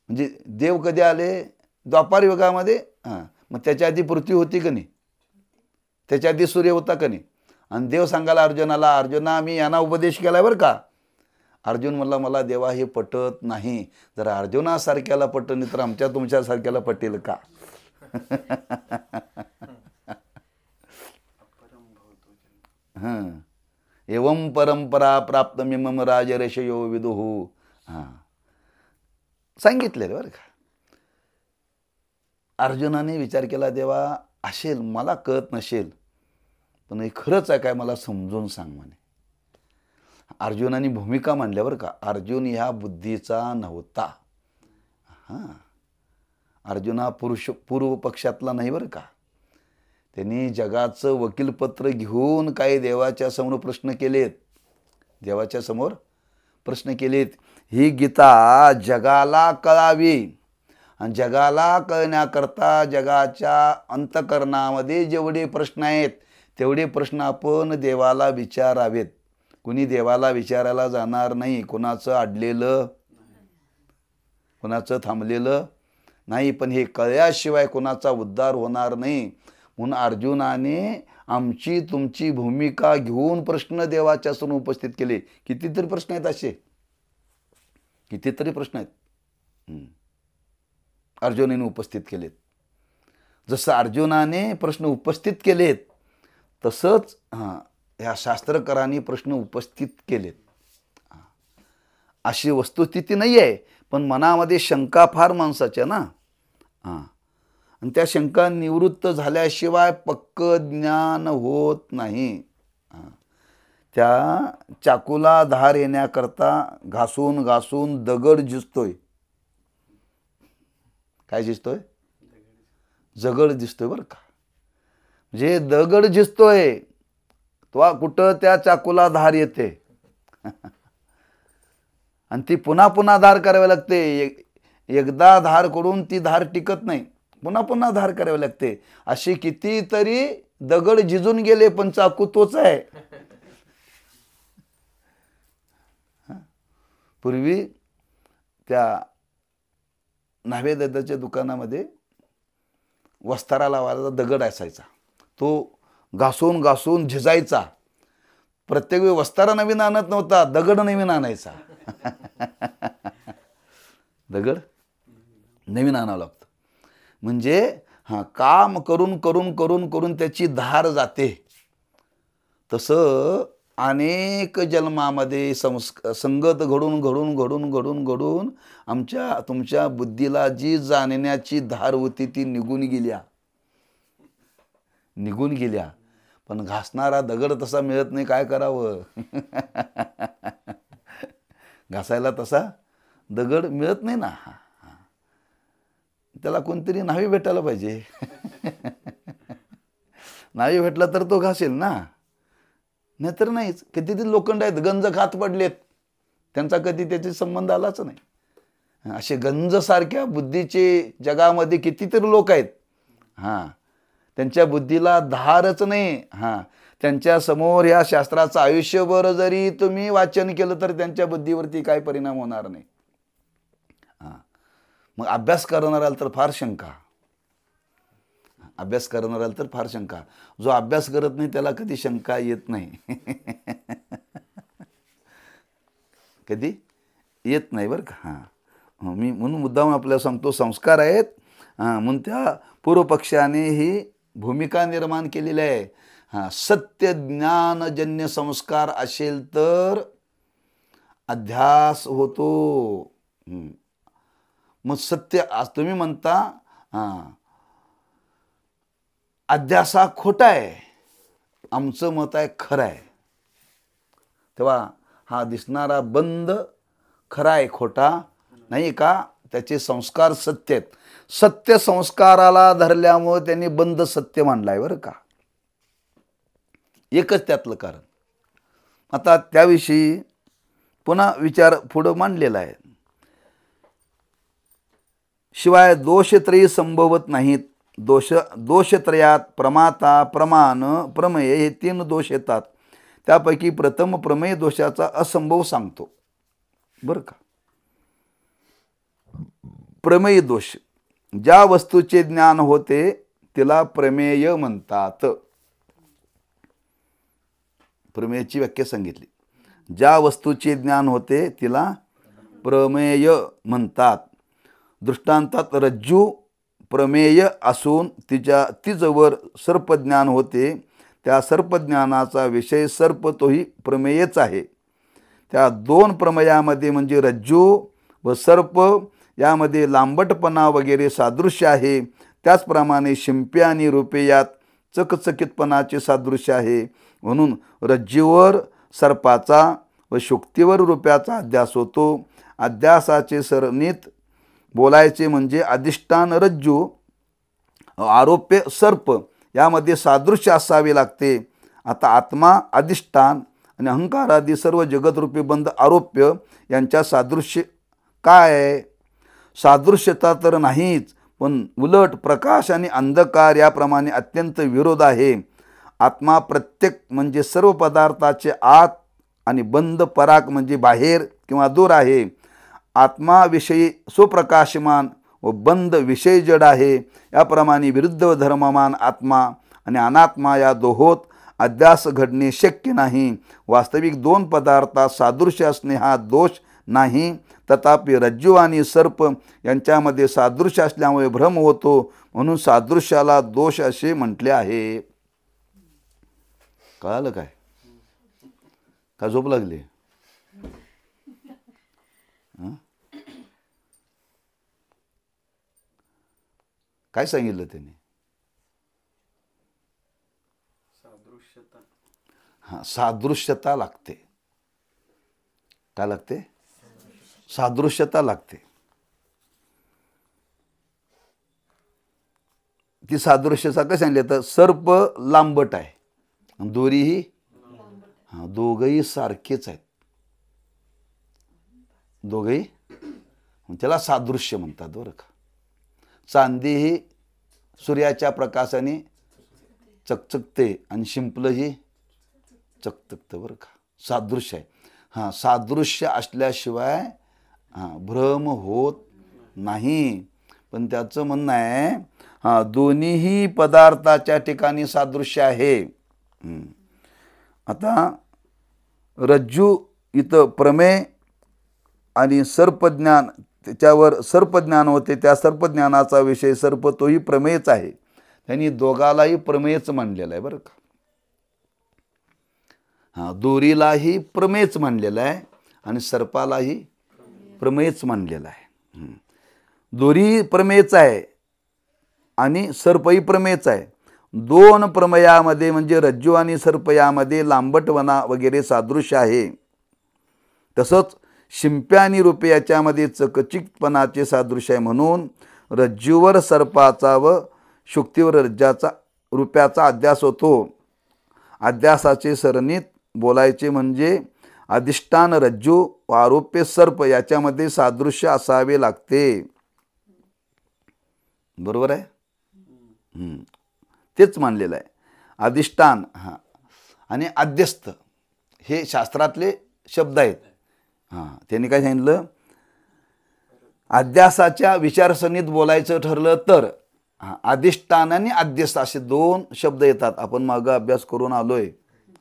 म्हणजे देव कधी आले? द्वापार युगामध्ये. मग त्याच्या आधी पृथ्वी होती का नाही? त्याच्या आधी सूर्य होता का नाही? आणि देव सांगायला अर्जुनाला, अर्जुना मी यांना उपदेश केलाय बरं का. अर्जुन म्हणला, मला देवा हे पटत नाही. जर अर्जुनासारख्याला पटत नाही तर आमच्या तुमच्यासारख्याला पटेल का? हां, एवं परंपरा प्राप्तमिमम राजर्षयो विदुः. हां, सांगितलेलं बरं का. अर्जुनाने विचार केला, देवा असेल, मला कळत नसेल, पण हे खरंच आहे काय मला समजून सांग म्हणे. अर्जुनाने भूमिका मांडल्या बरं का. अर्जुन ह्या बुद्धीचा नव्हता. हां, अर्जुन हा पूर्व पक्षातला नाही बरं का. त्यांनी जगाचं वकीलपत्र घेऊन काही देवाच्या समोर प्रश्न केलेत. देवाच्या समोर प्रश्न केलेत. ही गीता जगाला कळावी आणि जगाला कळण्याकरता जगाच्या अंतःकरणामध्ये जेवढे प्रश्न आहेत तेवढे प्रश्न आपण देवाला विचारावेत. कुणी देवाला विचारायला जाणार नाही. कोणाचं अडलेलं, कोणाचं थांबलेलं नाही. पण हे कळल्याशिवाय कोणाचा उद्धार होणार नाही. म्हणून अर्जुनाने आमची तुमची भूमिका घेऊन प्रश्न देवाच्या समोर उपस्थित केले. कितीतरी प्रश्न आहेत असे, कितीतरी प्रश्न आहेत अर्जुनाने उपस्थित केलेत. जसं अर्जुनाने प्रश्न उपस्थित केलेत तसंच ह्या शास्त्रकारांनी प्रश्न उपस्थित केलेत. अशी वस्तुस्थिती नाही आहे, पण मनामध्ये शंका फार माणसाच्या ना. आणि त्या शंका निवृत्त झाल्याशिवाय पक्क ज्ञान होत नाही. त्या चाकूला धार येण्याकरता घासून घासून दगड झिजतोय. काय झिजतोय? दगड दिसतोय बरं का. म्हणजे दगड झिजतोय तो कुठं त्या चाकूला धार येते आणि ती पुन्हा पुन्हा धार करावी लागते. एकदा धार करून ती धार टिकत नाही, पुन्हा पुन्हा धार करावी लागते. अशी कितीतरी दगड झिजून गेले पण चाकू तोच आहे. पूर्वी त्या न्हावे दादाच्या दुकानामध्ये वस्तारा लावायला दगड असायचा. तो घासून घासून झिजायचा. प्रत्येक वेळी वस्तारा नवीन आणत नव्हता, दगड नवीन आणायचा. दगड नवीन आणावं लागतं. म्हणजे काम करून करून करून करून त्याची धार जाते. तसं अनेक जन्मामध्ये संगत घडून घडून घडून घडून घडून आमच्या तुमच्या बुद्धीला जी जाणण्याची धार होती ती निघून गेल्या. पण घासणारा दगड तसा मिळत नाही. काय करावं? घासायला तसा दगड मिळत नाही ना. त्याला कोणतरी न्हावी भेटायला पाहिजे. न्हावी भेटला तर तो घासेल ना, नाहीतर नाहीच. कितीतरी लोखंड आहेत गंज खात पडलेत, त्यांचा कधी त्याचे संबंध आलाच नाही. असे गंज सारख्या बुद्धीचे जगामध्ये कितीतरी लोक आहेत. त्यांच्या बुद्धीला धारच नाही. त्यांच्या समोर या शास्त्राचं आयुष्यभर जरी तुम्ही वाचन केलं तर त्यांच्या बुद्धीवरती काय परिणाम होणार नाही. मग अभ्यास करणाऱ्याला तर फार शंका. अभ्यास करणाऱ्याला तर फार शंका. जो अभ्यास करत नाही त्याला कधी शंका येत नाही. कधी येत नाही बरं का. मी म्हणून मुद्दाम आपल्याला सांगतो, संस्कार आहेत म्हणून त्या पूर्वपक्षाने ही भूमिका निर्माण केलेली आहे. सत्य ज्ञानजन्य संस्कार असेल तर अध्यास होतो. मग सत्य आज तुम्ही म्हणता अध्यास खोटा आहे, आमचं मत आहे खरं आहे. तेव्हा हा दिसणारा बंद खरा आहे, खोटा नाही का. त्याचे संस्कार सत्य आहेत. सत्य संस्काराला धरल्यामुळे त्यांनी बंद सत्य मांडलाय बरं का. एकच त्यातलं कारण. आता त्याविषयी पुन्हा विचार पुढं मांडलेला आहे. शिवाय दोषत्रयी संभवत नाहीत. दोषत्रयात प्रमाता, प्रमाण, प्रमेय हे 3 दोष येतात. त्यापैकी प्रथम प्रमेय दोषाचा असंभव सांगतो बरं का. प्रमेय दोष, ज्या वस्तूचे ज्ञान होते तिला प्रमेय म्हणतात. प्रमेयची व्याख्या सांगितली. ज्या वस्तूचे ज्ञान होते तिला प्रमेय म्हणतात. दृष्टांतात रज्जू प्रमेय असून तिजवर सर्पज्ञान होते, त्या सर्पज्ञानाचा विषय सर्प तोही प्रमेयच आहे. त्या दोन प्रमेयामध्ये म्हणजे रज्जू व सर्प यामध्ये लांबटपणा वगैरे सादृश्य आहे. त्याचप्रमाणे शिंपे आणि रूपे यात चकचकितपणाचे सादृश्य आहे. म्हणून रज्जूवर सर्पाचा व शुक्तीवर रूप्याचा अध्यास होतो. अध्यासाचे सरणीत बोलायचे म्हणजे अधिष्ठान रज्जू, आरोप्य सर्प यामध्ये सादृश्य असावे लागते. आता आत्मा अधिष्ठान आणि अहंकार आदी सर्व जगतरूपी बंध आरोप्य यांच्या सादृश्य काय आहे? सादृश्यता तर नाहीच, पण उलट प्रकाश आणि अंधकार याप्रमाणे अत्यंत विरोध आहे. आत्मा प्रत्येक म्हणजे सर्व पदार्थाचे आत आणि बंध पराक म्हणजे बाहेर किंवा दूर आहे. आत्माविषयी स्वप्रकाशमान व बंध विषय जड आहे. याप्रमाणे विरुद्ध धर्ममान आत्मा आणि अनात्मा या दोहोत अध्यास घडणे शक्य नाही. वास्तविक दोन पदार्थात सादृश्य असणे हा दोष नाही. तथापि रज्जू आणि सर्प यांच्यामध्ये सादृश्य असल्यामुळे भ्रम होतो, म्हणून सादृश्याला दोष असे म्हटले आहे. कळालं काय? का झोप लागली? काय सांगितलं त्याने? हां, सादृश्यता लागते. काय लागते? सादृश्यता लागते. ती सादृश्यता काय सांगितलं तर सर्प लांबट आहे, दोरीही हां, दोघंही सारखेच आहेत. दोघंही त्याला सादृश्य म्हणतात बरं का. चांदी ही सूर्याच्या प्रकाशाने चकचकते आणि शिंपलंही चकचकतं बरं का. सादृश्य आहे. हां, सादृश्य असल्याशिवाय भ्रम होत नाही. पण त्याचं म्हणणं आहे दोन्हीही पदार्थाच्या ठिकाणी सादृश्य आहे. आता रज्जू इथं प्रमेय आणि सर्पज्ञान, त्याच्यावर सर्पज्ञान होते, त्या सर्पज्ञानाचा विषय सर्प तोही प्रमेयच आहे. त्यांनी दोघालाही प्रमेयच मानलेलं आहे बरं का. दोरीलाही प्रमेयच मानलेलं आहे आणि सर्पालाही प्रमेयच मानलेलं आहे. दोरी प्रमेयच आहे आणि सर्पही प्रमेयच आहे. दोन प्रमेयामध्ये म्हणजे रज्जू आणि सर्प यामध्ये लांबटवना वगैरे सादृश्य आहे. तसंच शिंप्या आणि रूपे याच्यामध्ये चकचिकपणाचे सादृश्य आहे. म्हणून रज्जूवर सर्पाचा व शुक्तीवर रज्जाचा रूप्याचा अध्यास होतो. अध्यासाचे सरणीत बोलायचे म्हणजे अधिष्ठान रज्जू व आरोप्य सर्प याच्यामध्ये सादृश्य असावे लागते. बरोबर आहे? तेच मानलेलं आहे. अधिष्ठान आणि अध्यस्थ हे शास्त्रातले शब्द आहेत. त्यांनी काय सांगितलं? अध्यासाच्या विचारसरणीत बोलायचं ठरलं तर अधिष्ठान आणि अध्यस्थ असे दोन शब्द येतात. आपण मागं अभ्यास करून आलोय,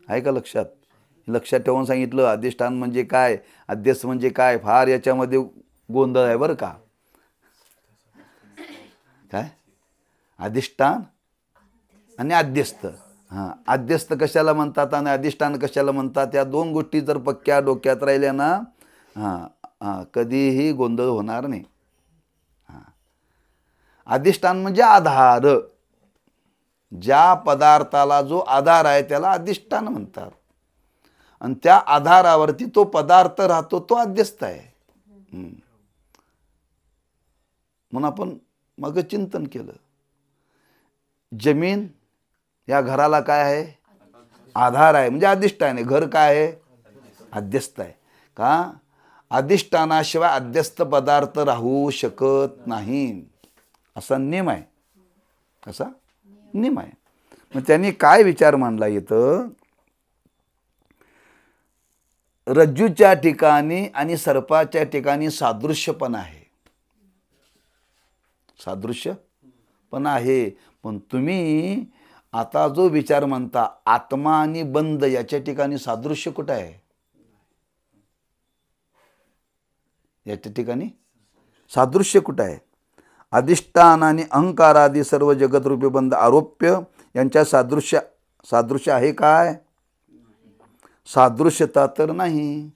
आहे का लक्षात? लक्षात ठेवून सांगितलं अधिष्ठान म्हणजे काय, अध्यस्थ म्हणजे काय. फार याच्यामध्ये गोंधळ आहे बरं का. काय अधिष्ठान आणि अध्यस्थ, अध्यस्थ कशाला म्हणतात आणि अधिष्ठान कशाला म्हणतात, या दोन गोष्टी जर पक्क्या डोक्यात राहिल्या ना कधीही गोंधळ होणार नाही. अधिष्ठान म्हणजे आधार. ज्या पदार्थाला जो आधार आहे त्याला अधिष्ठान म्हणतात आणि त्या आधारावरती तो पदार्थ राहतो, तो अध्यस्थ आहे. म्हणून आपण मग चिंतन केलं, जमीन या घराला काय आहे? आधार आहे, म्हणजे अधिष्ठान आहे. घर काय आहे? अध्यस्थ आहे. का? अधिष्ठानाशिवाय अध्यस्थ पदार्थ राहू शकत नाही, असा नियम आहे. कसा नियम आहे? मग त्यांनी काय विचार मांडला इथं? रज्जूच्या ठिकाणी आणि सर्पाच्या ठिकाणी सादृश्य पण आहे. सादृश्य पण आहे. पण तुम्ही आता जो विचार म्हणता आत्मा आणि बंध याच्या ठिकाणी सादृश्य कुठं आहे? याच्या ठिकाणी सादृश्य कुठं आहे? अधिष्ठान आणि अहंकार आदी सर्व जगतरूपी बंध आरोप्य यांच्या सादृश्य आहे काय? सादृश्यता तर नाही.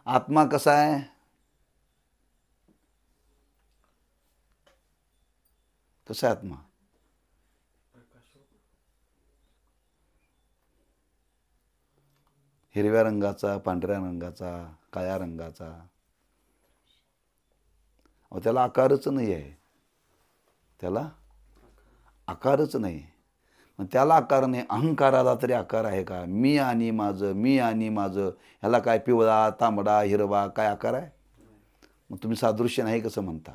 आत्मा कसा आहे? कसा आहे आत्मा? हिरव्या रंगाचा, पांढऱ्या रंगाचा, काळ्या रंगाचा. अहो त्याला आकारच नाही आहे. त्याला आकारच नाही. मग त्याला आकार नाही. अहंकाराला तरी आकार आहे का? मी आणि माझं, मी आणि माझं, ह्याला काय पिवळा, तांबडा, हिरवा काय आकार आहे? मग तुम्ही सादृश्य नाही कसं म्हणता?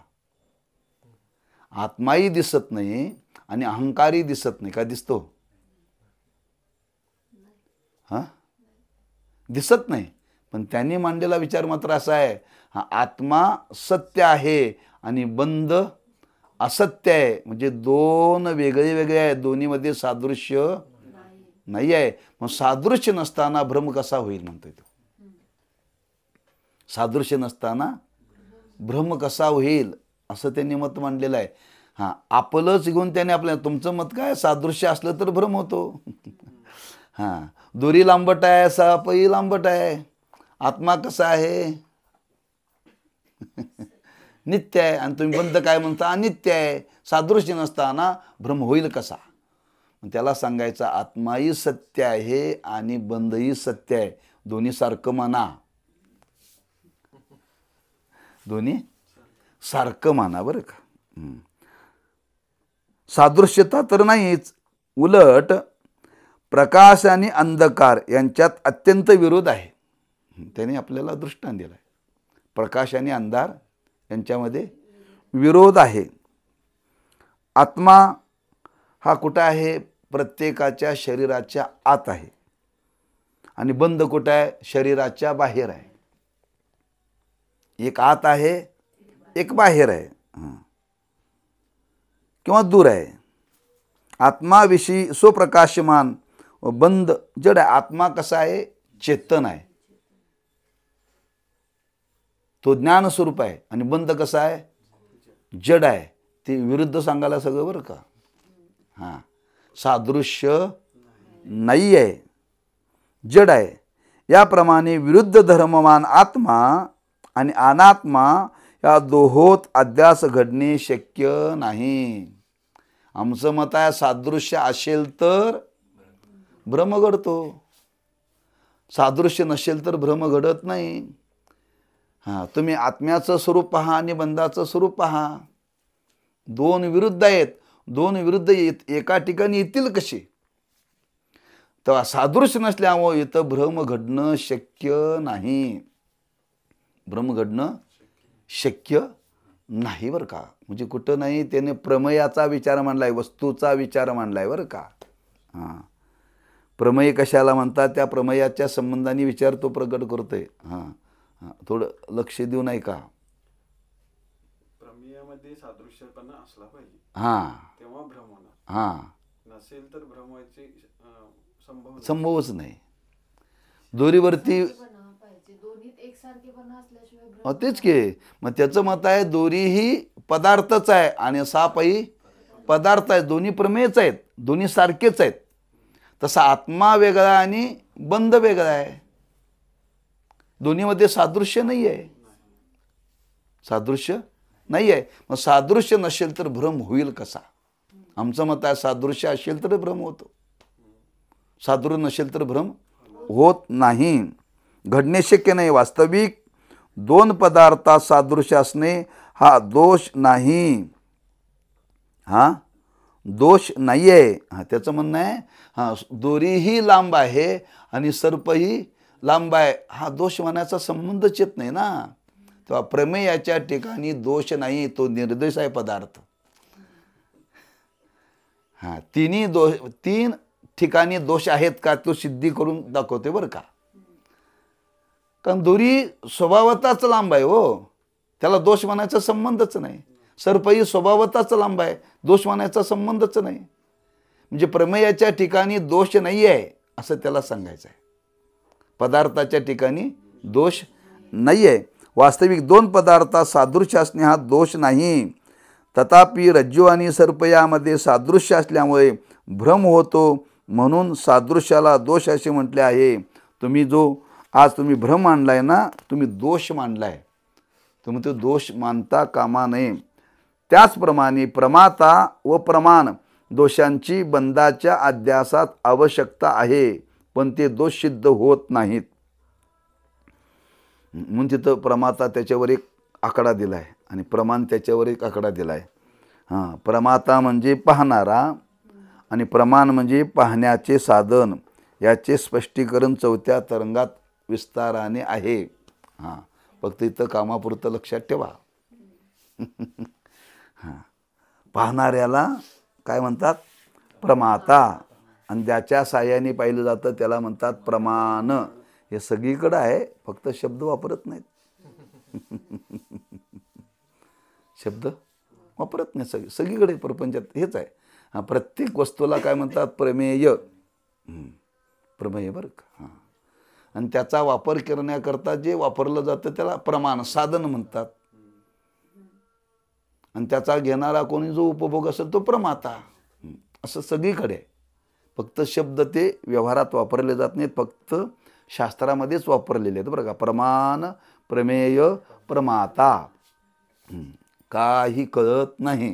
आत्माही दिसत नाही आणि अहंकारही दिसत नाही. काय दिसतो? हां, दिसत नाही. पण त्यांनी मांडलेला विचार मात्र असा आहे, हा आत्मा सत्य आहे आणि बंध असत्य आहे. म्हणजे दोन वेगळे वेगळे आहेत. दोन्हीमध्ये सादृश्य नाही आहे. मग सादृश्य नसताना भ्रम कसा होईल म्हणतोय तो. सादृश्य नसताना भ्रम कसा होईल असं त्यांनी मत मांडलेलं आहे. हां, आपलंच घेऊन त्याने आपल्या, तुमचं मत काय? सादृश्य असलं तर भ्रम होतो. हां, दोरी लांबट आहे, सापही लांबट आहे. आत्मा कसा आहे? नित्य आहे. आणि तुम्ही बंध काय म्हणता? अनित्य आहे. सादृश्य नसताना भ्रम होईल कसा? त्याला सांगायचं आत्माही सत्य आहे आणि बंधही सत्य आहे. दोन्ही सारखं माना. दोन्ही सारखं माना बरं का. सादृश्यता तर नाहीच. उलट प्रकाश आणि अंधकार यांच्यात अत्यंत विरोध आहे. त्याने आपल्याला दृष्टांत दिला आहे. प्रकाश आणि अंधार यांच्यामध्ये विरोध आहे. आत्मा हा कुठं आहे? प्रत्येकाच्या शरीराच्या आत आहे. आणि बंध कुठं आहे? शरीराच्या बाहेर आहे. एक आत आहे, एक बाहेर आहे, किंवा दूर आहे. आत्माविषयी स्वप्रकाशमान व बंध जड आहे. आत्मा कसा आहे? चेतन आहे. तो ज्ञान स्वरूप आहे. आणि बंध कसा आहे? जड आहे. ते विरुद्ध सांगायला सगळं बरं का. हां, सादृश्य नाही आहे, जड आहे. याप्रमाणे विरुद्ध धर्ममान आत्मा आणि अनात्मा या दोहोत अध्यास घडणे शक्य नाही. आमचं मत आहे सादृश्य असेल तर भ्रम घडतो, सादृश्य नसेल तर भ्रम घडत नाही. हां, तुम्ही आत्म्याचं स्वरूप पहा आणि बंधाचं स्वरूप पहा. दोन विरुद्ध आहेत. दोन विरुद्ध एका ठिकाणी येतील कसे? तेव्हा सादृश्य नसल्यामुळे इथं भ्रम घडणं शक्य नाही. भ्रम घडणं शक्य नाही बरं का. म्हणजे कुठं नाही, त्याने प्रमेयाचा विचार मांडलाय, वस्तूचा विचार मांडलाय बरं का. हां, प्रमेय कशाला म्हणतात? त्या प्रमेयाच्या संबंधाने विचार तो प्रकट करतोय. हां हां, थोडं लक्ष देऊ नाही का? प्रमेयामध्ये सादृश्यपणा असला पाहिजे. हां, तेव्हा भ्रम होणार. हां, नसेल तर भ्रम व्हायचे संभवच नाही. दोरीवरती तेच की. मग त्याचं मत आहे दोरी ही पदार्थच आहे आणि सापही पदार्थ आहे. दोन्ही प्रमेयच आहेत, दोन्ही सारखेच आहेत. तसा आत्मा वेगळा आणि बंध वेगळा आहे. दोन्हीमध्ये सादृश्य नाही आहे. सादृश्य नाही आहे. मग सादृश्य नसेल तर भ्रम होईल कसा? आमचं मत आहे सादृश्य असेल तर भ्रम होतो, सादृश्य नसेल तर भ्रम होत नाही. घडणे शक्य नाही. वास्तविक दोन पदार्थात सादृश्य असणे हा दोष नाही. हा दोष नाही आहे. हां, त्याचं म्हणणं आहे हां, दोरीही लांब आहे आणि सर्पही लांब आहे. हा दोष म्हणायचा संबंधच येत नाही ना. तेव्हा प्रमेयाच्या ठिकाणी दोष नाही, तो निर्दोष आहे पदार्थ. हां, तीन ठिकाणी दोष आहेत का तो सिद्धी करून दाखवते बरं का. कारण दोरी स्वभावताच लांब आहे हो, त्याला दोष म्हणायचा संबंधच नाही. सर्पही स्वभावताच लांब आहे, दोष म्हणायचा संबंधच नाही. म्हणजे प्रमेयाच्या ठिकाणी दोष नाही आहे असं त्याला सांगायचं आहे. पदार्थाच्या ठिकाणी दोष नाही आहे. वास्तविक दोन पदार्थात सादृश्य असणे हा दोष नाही. तथापि रज्जू आणि सर्प यामध्ये सादृश्य असल्यामुळे भ्रम होतो, म्हणून सादृश्याला दोष असे म्हटले आहे. तुम्ही जो आज तुम्ही भ्रम मांडलाय ना, तुम्ही दोष मांडलाय, तुम्ही तो दोष मानता कामा नये. त्याचप्रमाणे प्रमाता व प्रमाण दोषांची बंधाच्या अध्यासात आवश्यकता आहे, पण ते दोष सिद्ध होत नाहीत. म्हणून तिथं प्रमाता त्याच्यावर एक आकडा दिला आहे आणि प्रमाण त्याच्यावर एक आकडा दिला आहे. प्रमाता म्हणजे पाहणारा आणि प्रमाण म्हणजे पाहण्याचे साधन. याचे स्पष्टीकरण 4थ्या तरंगात विस्ताराने आहे. फक्त इथं कामापुरतं लक्षात ठेवा. पाहणाऱ्याला काय म्हणतात? प्रमाता. आणि ज्याच्या साह्याने पाहिलं जातं त्याला म्हणतात प्रमाण. हे सगळीकडं आहे, फक्त शब्द वापरत नाहीत. शब्द वापरत नाही सगळीकडे प्रपंचात हेच आहे. प्रत्येक वस्तूला काय म्हणतात? प्रमेय. प्रमेय बरं का. आणि त्याचा वापर करण्याकरता जे वापरलं जातं त्याला प्रमाण साधन म्हणतात. आणि त्याचा घेणारा कोणी जो उपभोग असेल तो प्रमाता. असं सगळीकडे, फक्त शब्द ते व्यवहारात वापरले जात नाहीत, फक्त शास्त्रामध्येच वापरलेले आहेत बरं का. प्रमाण, प्रमेय, प्रमाता. काही कळत नाही.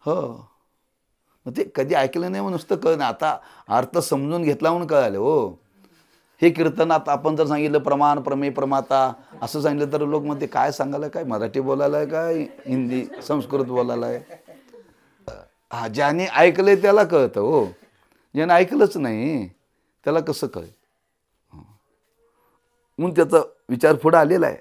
हो, मग ते कधी ऐकलं नाही, मग नुसतं कळलं. आता अर्थ समजून घेतला म्हणून कळाले. हो, हे कीर्तनात आपण जर सांगितलं प्रमाण, प्रमेय, प्रमाता असं सांगितलं तर लोक म्हणते काय सांगायला, काय मराठी बोलायला आहे, काय हिंदी संस्कृत बोलायला आहे. ज्याने ऐकलंय त्याला कळतं. हो, ज्याने ऐकलंच नाही त्याला कसं कळेल? म्हणून त्याचा विचार पुढे आलेला आहे.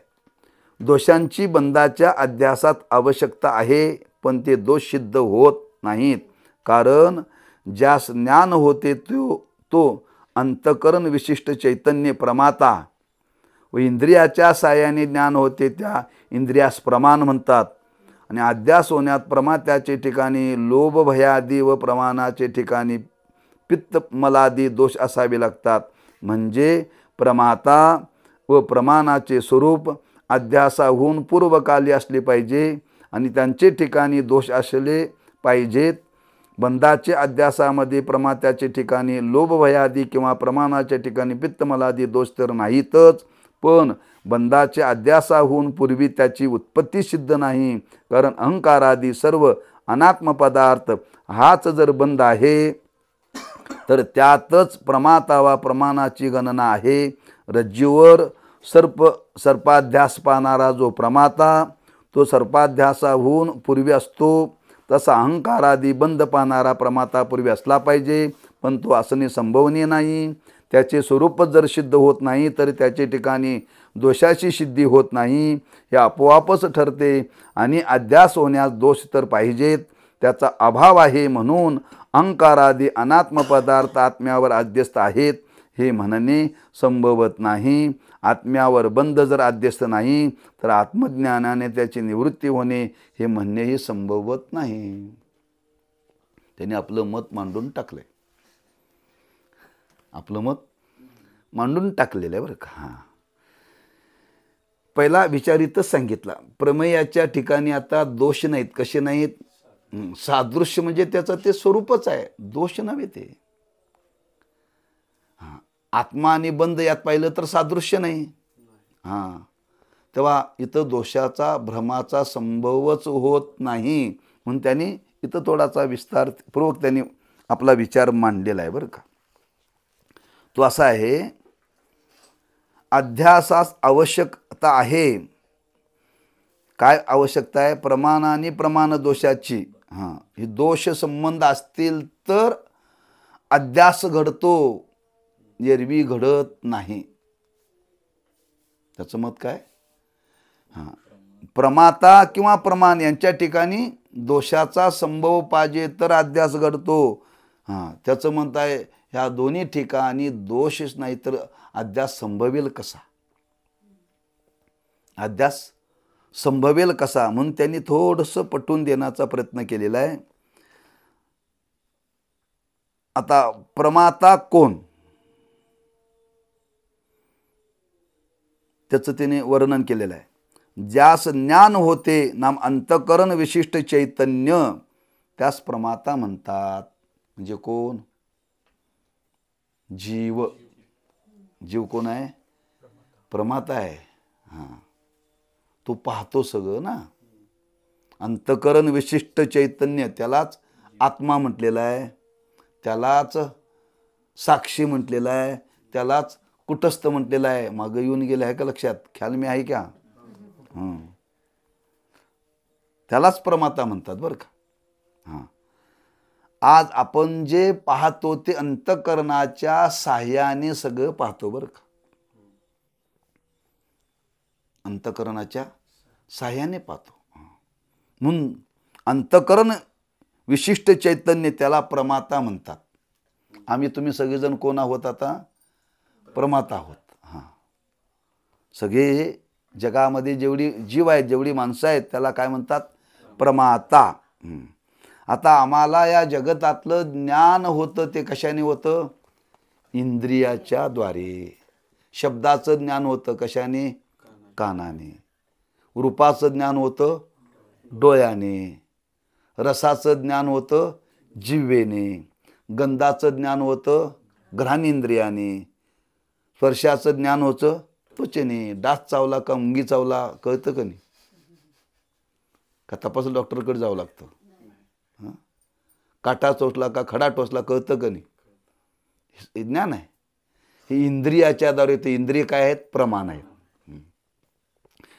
दोषांची बंधाच्या अध्यासात आवश्यकता आहे, पण ते दोष सिद्ध होत नाहीत. कारण ज्यास ज्ञान होते तो अंतकरण विशिष्ट चैतन्य प्रमाता व इंद्रियाच्या साह्याने ज्ञान होते त्या इंद्रियास प्रमाण म्हणतात. आणि अध्यास होण्यात प्रमात्याचे ठिकाणी लोभ भयादी व प्रमाणाचे ठिकाणी पित्त मलादी दोष असावे लागतात. म्हणजे प्रमाता व प्रमाणाचे स्वरूप अध्यासाहून पूर्वकाली असले पाहिजे आणि त्यांचे ठिकाणी दोष असले पाहिजेत. बंधाचे अध्यासामध्ये प्रमात्याचे ठिकाणी लोभ भयादी किंवा प्रमाणाच्या ठिकाणी पित्तमलादी दोष तर नाहीतच, पण बंधाचे अध्यासाहून पूर्वी त्याची उत्पत्ती सिद्ध नाही. कारण अहंकारादी सर्व अनात्म पदार्थ हाच जर बंध आहे तर त्यातच प्रमाता वा प्रमाणाची गणना आहे. रज्जूवर सर्पाध्यास पाहणारा जो प्रमाता तो सर्पाध्यासाहून पूर्वी असतो, तसा अहंकारादी बंध पाहणारा प्रमाता पूर्वी असला पाहिजे, पण तो असणे संभवनीय नाही. त्याचे स्वरूपच जर सिद्ध होत नाही तर त्याचे ठिकाणी दोषाची सिद्धी होत नाही, हे आपोआपच ठरते. आणि अध्यास होण्यास दोष तर पाहिजेत, त्याचा अभाव आहे. म्हणून अहंकारादी अनात्म पदार्थ आत्म्यावर अध्यस्त आहेत हे म्हणणे संभवत नाही. आत्म्यावर बंध जर अध्यस्त नाही तर आत्मज्ञानाने त्याची निवृत्ती होणे हे म्हणणेही संभवत नाही. त्याने आपलं मत मांडून टाकलंय, आपलं मत मांडून टाकलेलं आहे बरं का. पहिला विचारितच सांगितला. प्रमेयाच्या ठिकाणी आता दोष नाहीत. कसे नाहीत? सादृश्य म्हणजे त्याचं ते स्वरूपच आहे, दोष नव्हे ते. आत्मा आणि बंध यात पाहिलं तर सादृश्य नाही. तेव्हा इथं दोषाचा भ्रमाचा संभवच होत नाही. म्हणून त्यांनी इथं थोडासा विस्तारपूर्वक त्यांनी आपला विचार मांडलेला आहे बरं का. तो असा आहे, अध्यासास आवश्यकता आहे. काय आवश्यकता आहे? प्रमाण आणि प्रमाण दोषाची. ही दोष संबंध असतील तर अध्यास घडतो, एरवी घडत नाही. त्याचं मत काय? प्रमाता किंवा प्रमाण यांच्या ठिकाणी दोषाचा संभव पाहिजे तर अध्यास घडतो. त्याचं मत आहे ह्या दोन्ही ठिकाणी दोषच नाही तर अध्यास संभवेल कसा? अध्यास संभवेल कसा? म्हणून त्यांनी थोडंसं पटवून देण्याचा प्रयत्न केलेला आहे. आता प्रमाता कोण? त्याचं त्याने वर्णन केलेलं आहे. ज्यास ज्ञान होते नाम अंतकरण विशिष्ट चैतन्य त्यास प्रमाता म्हणतात. म्हणजे कोण? जीव. जीव कोण आहे? प्रमाता आहे. हां, तो पाहतो सगळं ना. अंतकरण विशिष्ट चैतन्य त्यालाच आत्मा म्हटलेला आहे, त्यालाच साक्षी म्हटलेला आहे, त्यालाच कुटस्थ म्हटलेलं आहे. मागं येऊन गेलं आहे का लक्षात? ख्याल मी आहे का? त्यालाच प्रमाता म्हणतात बरं का. हां, आज आपण जे पाहतो ते अंतकरणाच्या साह्याने सगळं पाहतो बरं का. अंतकरणाच्या साह्याने पाहतो. म्हणून अंतकरण विशिष्ट चैतन्य त्याला प्रमाता म्हणतात. आम्ही तुम्ही सगळेजण कोण आहोत आता? प्रमाता आहोत. हां, सगळे जगामध्ये जेवढी जीव आहेत, जेवढी माणसं आहेत, त्याला काय म्हणतात? प्रमाता. आता आम्हाला या जगतातलं ज्ञान होतं ते कशाने होतं? इंद्रियाच्या द्वारे. शब्दाचं ज्ञान होतं कशाने? कानाने. रूपाचं ज्ञान होतं डोळ्याने. रसाचं ज्ञान होतं जिव्हेने. गंधाचं ज्ञान होतं घ्राणेंद्रियाने. स्पर्शाचं ज्ञान होतं त्वचेने. डास चावला का मुंगी चावला कळतं का नाही? का तपासून डॉक्टरकडे जावं लागतं? हां, काटा टोचला का खडा टोचला कळतं का नाही? हे ज्ञान आहे. हे इंद्रियाच्या द्वारे. ते इंद्रिय काय आहेत? प्रमाण आहेत.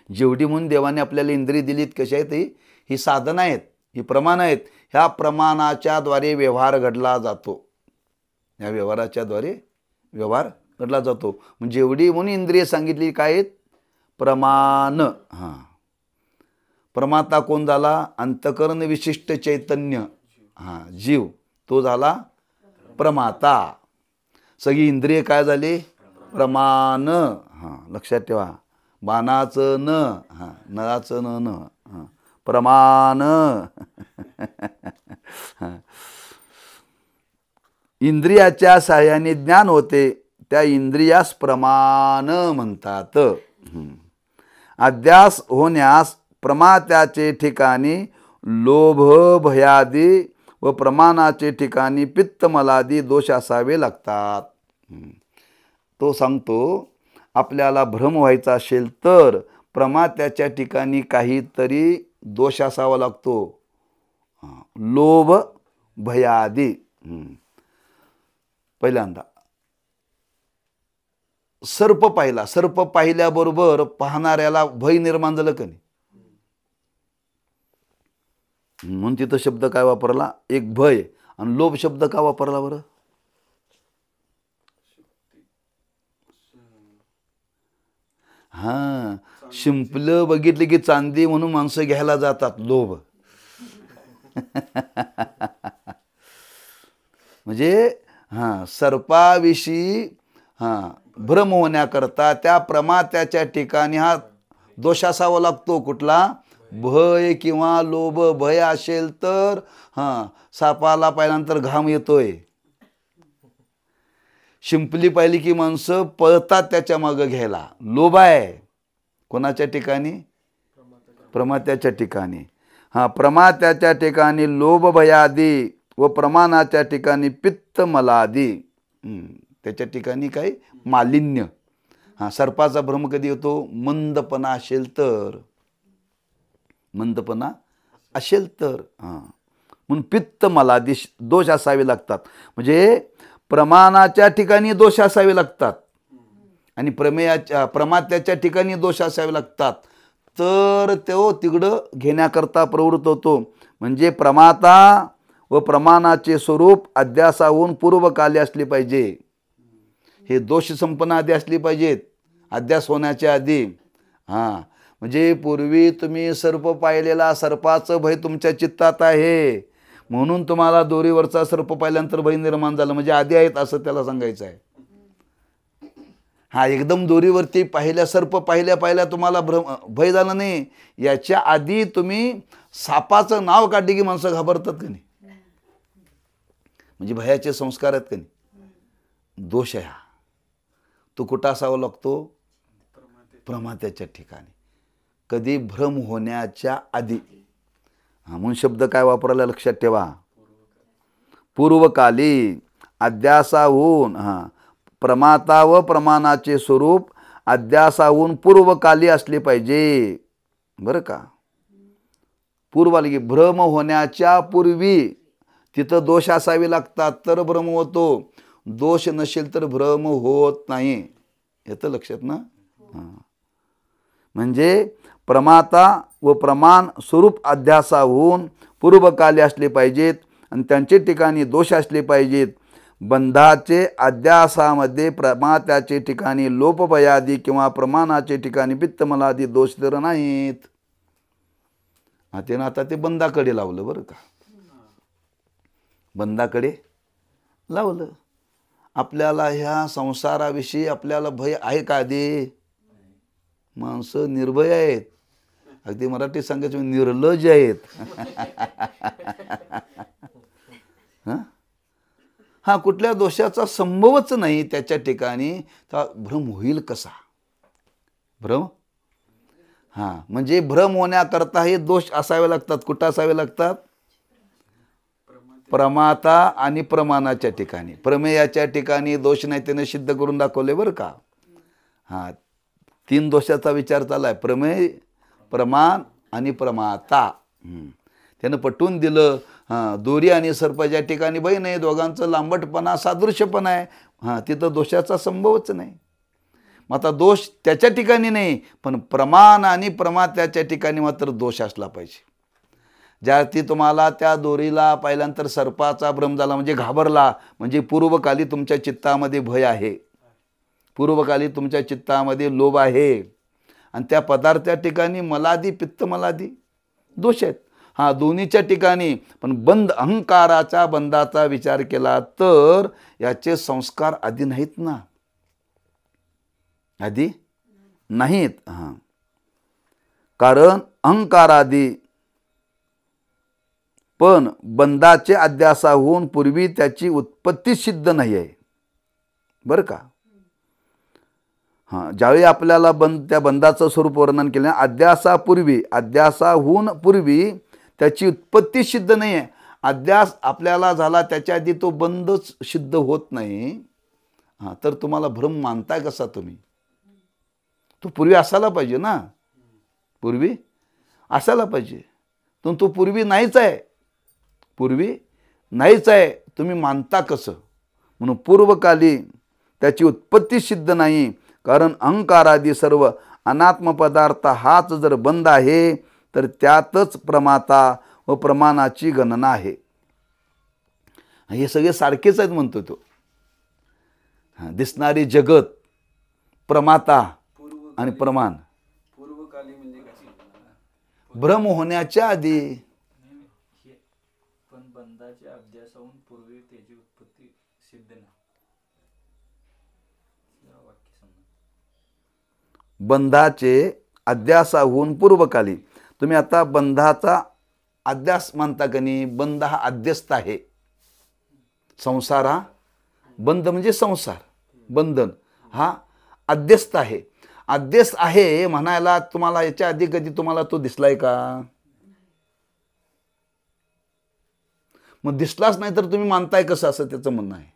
जेवढी म्हणून देवाने आपल्याला इंद्रिय दिलीत कशा आहेत? ही साधन आहेत, ही प्रमाण आहेत. ह्या प्रमाणाच्या द्वारे व्यवहार घडला जातो. या व्यवहाराच्या द्वारे व्यवहार घडला जातो. म्हणजे जेवढी म्हणून इंद्रिय सांगितली काय आहेत? प्रमाण. हां, प्रमाता कोण झाला? अंतकरण विशिष्ट चैतन्य. हां, जीव तो झाला प्रमाता. सगळी इंद्रिय काय झाली? प्रमाण. हां, लक्षात ठेवा. बाणाचं न, हां, नळाचं न, हां, प्रमाण. इंद्रियाच्या साह्याने ज्ञान होते त्या इंद्रियास प्रमाण म्हणतात. अध्यास होण्यास प्रमात्याचे ठिकाणी लोभ भयादी व प्रमाणाचे ठिकाणी पित्त मलादी दोष असावे लागतात. तो सांगतो आपल्याला भ्रम व्हायचा असेल तर प्रमात्याच्या ठिकाणी काहीतरी दोष असावा लागतो. लोभ भयादी. पहिल्यांदा सर्प पाहिला. सर्प पाहिल्याबरोबर पाहणाऱ्याला भय निर्माण झालं का नाही? म्हणून तिथं शब्द काय वापरला? एक भय. आणि लोभ शब्द का वापरला बरं? हां, शिंपलं बघितलं की चांदी म्हणून माणसं घ्यायला जातात. लोभ. म्हणजे हां, सर्पाविषयी हां भ्रम होण्याकरता त्या प्रमात्याच्या ठिकाणी हा दोष असावा लागतो. कुठला? भय किंवा लोभ. भय असेल तर हां, सापाला पाहिल्यानंतर घाम येतोय. शिंपली पाहिली की माणसं पळतात त्याच्या मागं घ्यायला. लोभ आहे. कोणाच्या ठिकाणी? प्रमात्याच्या ठिकाणी. हां, प्रमात्याच्या ठिकाणी लोभ भयादी व प्रमाणाच्या ठिकाणी पित्त मलादी. त्याच्या ठिकाणी काय? मालिन्य. हां, सर्पाचा भ्रम कधी होतो? मंदपणा असेल तर. मंदपणा असेल तर. हां, म्हणून पित्त मलादी दोष असावे लागतात. म्हणजे प्रमाणाच्या ठिकाणी दोष असावे लागतात आणि प्रमात्याच्या ठिकाणी दोष असावे लागतात. तर तो तिकडं घेण्याकरता प्रवृत्त होतो. म्हणजे प्रमाता व प्रमाणाचे स्वरूप अध्यासाहून पूर्वकाली असले पाहिजे. हे दोष संपन्न आधी असली पाहिजेत अध्यास होण्याच्या आधी. हां, म्हणजे पूर्वी तुम्ही सर्प पाहिलेला, सर्पाचं भय तुमच्या चित्तात आहे म्हणून तुम्हाला दोरीवरचा सर्प पाहिल्यानंतर भय निर्माण झालं. म्हणजे आधी आहेत असं त्याला सांगायचं आहे. हा, एकदम दोरीवरती पाहिल्या सर्प पाहिल्या तुम्हाला भय झालं नाही. याच्या आधी तुम्ही सापाचं नाव काढले की माणसं घाबरतात का नाही? म्हणजे भयाचे संस्कार आहेत का नाही? दोष आहे हा. तो कुठं असावा लागतो? प्रमात्याच्या ठिकाणी. कधी भ्रम होण्याच्या आधी. म्हणून शब्द काय वापरायला लक्षात ठेवा. पूर्वकाली अध्यासाहून प्रमाता व प्रमाणाचे स्वरूप अध्यासाहून पूर्वकाली असले पाहिजे. बरं का. पूर्वाली भ्रम होण्याच्या पूर्वी तिथं दोष असावे लागतात तर भ्रम होतो. दोष नसेल तर भ्रम होत नाही. येतं लक्षात ना. म्हणजे प्रमाता व प्रमाण स्वरूप अध्यासाहून पूर्वकाली असले पाहिजेत आणि त्यांचे ठिकाणी दोष असले पाहिजेत. बंधाचे अध्यासामध्ये प्रमात्याचे ठिकाणी लोपभयादी किंवा प्रमाणाचे ठिकाणी पित्तमलादी दोष तर नाहीत. त्यानं आता ते बंधाकडे लावलं बरं का. बंधाकडे लावलं. आपल्याला ह्या संसाराविषयी आपल्याला भय आहे का आधी. माणसं निर्भय आहेत. अगदी मराठी सांगायचं निर्लज आहेत. कुठल्या दोषाचा संभवच नाही त्याच्या ठिकाणी. तर भ्रम होईल कसा. भ्रम म्हणजे भ्रम होण्याकरता हे दोष असावे लागतात. कुठं असावे लागतात. प्रमाता आणि प्रमाणाच्या ठिकाणी. प्रमेयाच्या ठिकाणी दोष नाही त्याने सिद्ध करून दाखवले बरं का. 3 दोषाचा विचार चाललाय. प्रमेय, प्रमाण आणि प्रमाता. त्यानं पटवून दिलं. दोरी आणि सर्पाच्या ठिकाणी बहीण आहे. दोघांचं लांबटपणा सादृश्यपणा आहे. तिथं दोषाचा संभवच नाही. मग आता दोष त्याच्या ठिकाणी नाही पण प्रमाण आणि प्रमात्याच्या ठिकाणी मात्र दोष असला पाहिजे. ज्यार्थी तुम्हाला त्या दोरीला पाहिल्यानंतर सर्पाचा भ्रम झाला म्हणजे घाबरला म्हणजे पूर्वकाली तुमच्या चित्तामध्ये भय आहे. पूर्वकाली तुमच्या चित्तामध्ये लोभ आहे आणि त्या पदार्थाच्या ठिकाणी मलादी पित्तमलादी दोष आहेत. दोन्हीच्या ठिकाणी पण बंध अहंकाराच्या बंधाचा विचार केला तर याचे संस्कार आधी नाहीत ना. आधी नाहीत. कारण अहंकारादी पण बंधाचे अध्यासाहून पूर्वी त्याची उत्पत्ती सिद्ध नाही आहे. बरं का. ज्यावेळी आपल्याला त्या बंधाचं स्वरूप वर्णन केलं अध्यासाहून पूर्वी त्याची उत्पत्ती सिद्ध नाही आहे. अध्यास आपल्याला झाला त्याच्या आधी तो बंधच सिद्ध होत नाही. तर तुम्हाला भ्रम मानताय कसा तुम्ही. तो पूर्वी असायला पाहिजे ना. पूर्वी असायला पाहिजे. तो पूर्वी नाहीच आहे. पूर्वी नाहीच आहे. तुम्ही मानता कसं. म्हणून पूर्वकाली त्याची उत्पत्ती सिद्ध नाही. कारण अहंकारादी सर्व अनात्म पदार्थ हाच जर बंध आहे तर त्यातच प्रमाता व प्रमाणाची गणना आहे. हे सगळे सारखेच आहेत म्हणतो तो. दिसणारी जगत प्रमाता आणि प्रमाण. पूर्वकाली म्हणजे काय. भ्रम होण्याच्या आधी. पण बंधाचे अध्यासाहून पूर्वी त्याची उत्पत्ती सिद्ध नाही. बंधाचे अध्यासाहून पूर्वकाली. तुम्ही आता बंधाचा अध्यास मानता का नाही. बंध हा अध्यस्त आहे. संसार हा बंध म्हणजे संसार. बंधन हा अध्यस्त आहे. अध्यस्त आहे म्हणायला तुम्हाला याच्या आधी कधी तुम्हाला तो दिसलाय का. मग दिसलाच नाही तर तुम्ही मानताय कसं असं त्याचं म्हणणं आहे.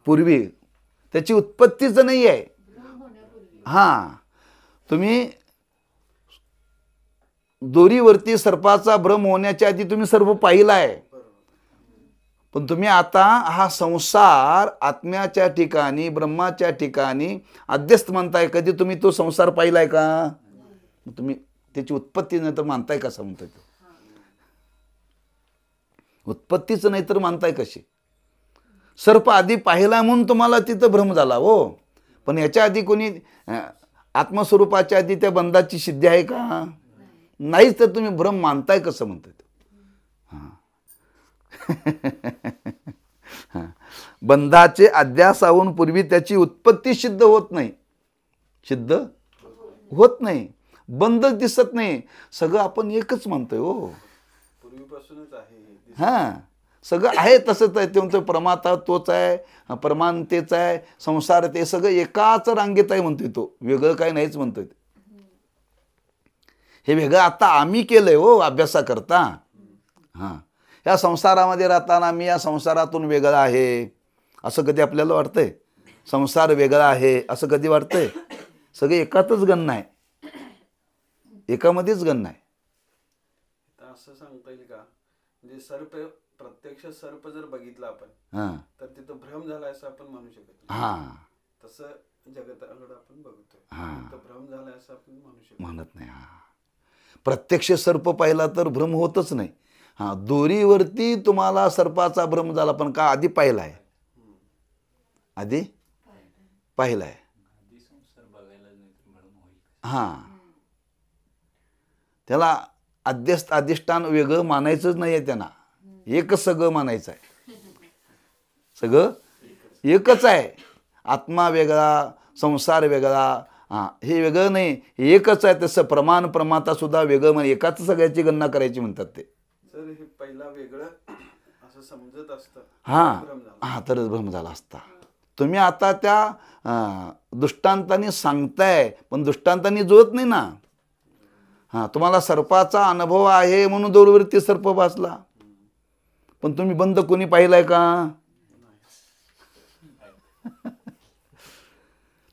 पूर्वी त्याची उत्पत्तीच नाही आहे. तुम्ही दोरीवरती सर्पाचा भ्रम होण्याच्या आधी तुम्ही सर्व पाहिलाय. पण तुम्ही आता हा संसार आत्म्याच्या ठिकाणी ब्रह्माच्या ठिकाणी अध्यस्त म्हणताय. कधी तुम्ही तो संसार पाहिलाय का. तुम्ही त्याची उत्पत्ती नाही तर मानताय कसं म्हणताय. उत्पत्तीच नाही तर मानताय कशी. सर्प आधी पाहिला म्हणून तुम्हाला तिथं भ्रम झाला हो. पण याच्या आधी कोणी आत्मस्वरूपाच्या आधी त्या बंधाची सिद्धी आहे का. नाहीच तर तुम्ही भ्रम मानताय कसं म्हणताय. बंधाचे अध्यासाहून पूर्वी त्याची उत्पत्ती सिद्ध होत नाही. सिद्ध होत नाही. बंध दिसत नाही. सगळं आपण एकच म्हणतोय हो. पूर्वीपासूनच आहे. सगळं आहे तसंच आहे. तुमचं प्रमाता तोच आहे, प्रमाण तेच आहे, संसार ते सगळं एकाच रांगेत आहे म्हणतोय तो, वेगळं काही नाहीच म्हणतोय. हे वेगळं आता आम्ही केलंय हो अभ्यासाकरता. हां, या संसारामध्ये राहताना मी या संसारातून वेगळा आहे असं कधी आपल्याला वाटतंय? संसार वेगळा आहे असं कधी वाटतंय? सगळे एकातच गण आहे, एकामध्येच गण आहे. तर असं सांगता येईल का, म्हणजे सर्प, प्रत्यक्ष सर्प जर बघितला आपण हां तर तिथं भ्रम झाला असं आपण म्हणू शकत नाही. हां तसं जगताकडे आपण बघतोय, हां. तर भ्रम झाला असं आपण म्हणू शकतो. म्हणत नाही. हां, प्रत्यक्ष सर्प पाहिला तर भ्रम होतच नाही. हां, दोरीवरती तुम्हाला सर्पाचा भ्रम झाला, पण का आधी पाहिला आहे? आधी पाहिला आहे. आधी संसार बघायला नाही तर म्हणून होईल. हां, त्याला अधिष्ठान वेगळं मानायचंच नाही आहे, त्यांना एकच सगळं मानायचं आहे. सगळं एकच आहे. आत्मा वेगळा, संसार वेगळा, हां, हे वेगळं नाही, एकच आहे. तसं प्रमाण प्रमाता सुद्धा वेगळं म्हणे, एकाच सगळ्याची गणना करायची म्हणतात ते. जर हे पहिला वेगळं असं समजत असतं हां भ्रम झाला. हां, तरच भ्रम झाला असता. तुम्ही आता त्या दृष्टांताने सांगताय, पण दृष्टांताने जुळत नाही ना. हां, तुम्हाला सर्पाचा अनुभव आहे म्हणून दोरीवरती सर्प भासला, पण तुम्ही बंद कोणी पाहिलाय का?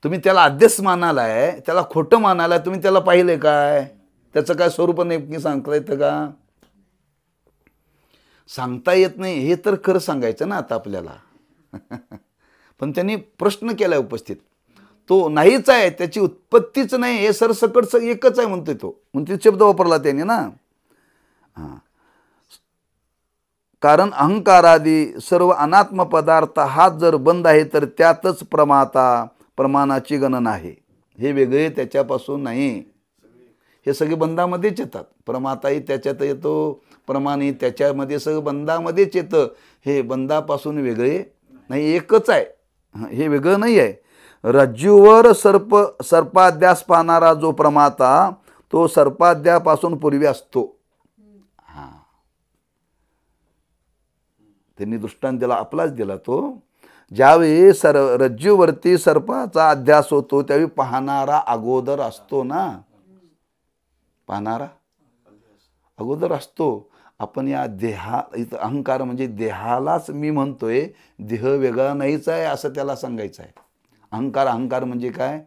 तुम्ही त्याला अध्यस मानालाय, त्याला खोटं मानालाय, तुम्ही त्याला पाहिलंय काय? त्याचं काय स्वरूप नेमकी सांगता येतं का? सांगता येत नाही हे तर खरं सांगायचं ना आता आपल्याला. पण त्यांनी प्रश्न केलाय उपस्थित, तो नाहीच आहे, त्याची उत्पत्तीच नाही, हे सरसकट एकच आहे म्हणतोय तो, म्हणून ते शब्द वापरला त्याने ना. हां, कारण अहंकारादी सर्व अनात्म पदार्थ हात जर बंद आहे तर त्यातच प्रमाता प्रमाणाची गणना आहे. हे वेगळे त्याच्यापासून नाही, हे सगळे बंधामध्येच येतात. प्रमाताही त्याच्यात येतो, प्रमाणही त्याच्यामध्ये, सगळं बंधामध्येच येतं. हे बंधापासून वेगळे नाही, एकच आहे, हे वेगळं नाही आहे. रज्जूवर सर्पाध्यास पाहणारा जो प्रमाता तो सर्पाध्यापासून पूर्वी असतो. हां, त्यांनी दृष्टांत दिला, आपलाच दिला तो. ज्यावेळी रज्जूवरती सर्पाचा अध्यास होतो त्यावेळी पाहणारा अगोदर असतो ना. पाहणारा अगोदर असतो. आपण या इथं अहंकार म्हणजे देहालाच मी म्हणतोय, देह वेगळा नाहीच आहे असं त्याला सांगायचं आहे. अहंकार म्हणजे काय?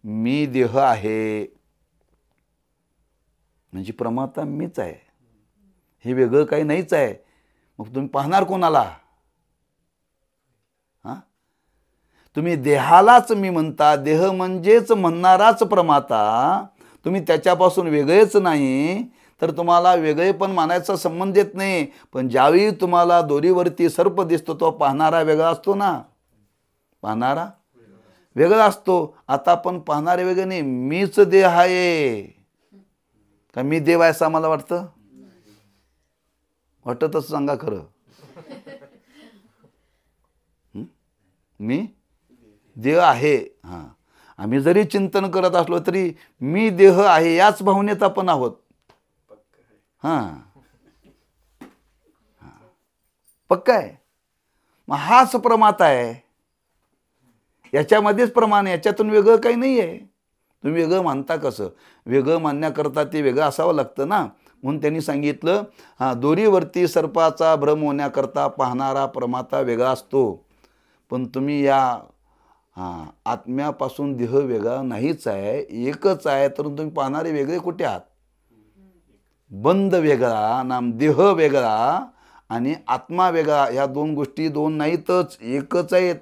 मी देह आहे म्हणजे प्रमाता मीच आहे, हे वेगळं काही नाहीच आहे. मग तुम्ही पाहणार कोणाला? हां, तुम्ही देहालाच मी म्हणता, देह म्हणजेच म्हणणाराच प्रमाता, तुम्ही त्याच्यापासून वेगळेच नाही, तर तुम्हाला वेगळे पण मानायचा संबंध येत नाही. पण ज्यावेळी तुम्हाला दोरीवरती सर्प दिसतो तो पाहणारा वेगळा असतो ना. पाहणारा वेगळा असतो. आता आपण पाहणारे वेगळे नाही, मीच देह आहे का? मी देव आहे असं मला वाटतं? वाटतच सांगा खरं. मी देह आहे. हां, आम्ही जरी चिंतन करत असलो तरी मी देह आहे याच भावनेत आपण आहोत. हां, पक्का आहे. मग हाच प्रमाता आहे, याच्यामध्येच प्रमाण आहे, याच्यातून वेगळं काही नाही आहे. तुम्ही वेगळं मानता कसं? वेगळं मानण्याकरता ते वेगळं असावं लागतं ना. म्हणून त्यांनी सांगितलं, हां, दोरीवरती सर्पाचा भ्रम होण्याकरता पाहणारा प्रमाता वेगळा असतो, पण तुम्ही या आत्म्यापासून देह वेगळा नाहीच आहे, एकच आहे. तर तुम्ही पाहणारे वेगळे कुठे आहात? बंध वेगळा, नाम देह वेगळा आणि आत्मा वेगळा, ह्या दोन गोष्टी दोन नाहीतच, एकच आहेत,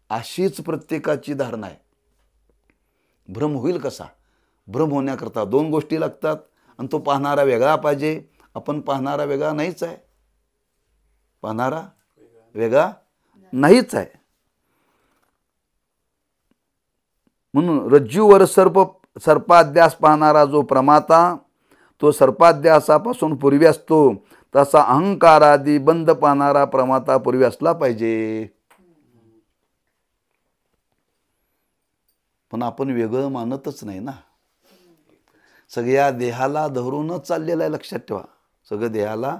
अशीच प्रत्येकाची धारणा आहे. भ्रम होईल कसा? भ्रम होण्याकरता दोन गोष्टी लागतात, आणि तो पाहणारा वेगळा पाहिजे. आपण पाहणारा वेगळा नाहीच आहे, पाहणारा वेगळा नाहीच आहे. म्हणून रज्जूवर सर्पाध्यास पाहणारा जो प्रमाता तो सर्पाध्यासापासून पूर्वी असतो, तसा अहंकारादी बंद पाहणारा प्रमाता पूर्वी असला पाहिजे. पण आपण वेगळं मानतच नाही ना. सगळ्या देहाला धरूनच चाललेलं आहे, लक्षात ठेवा. सगळं देहाला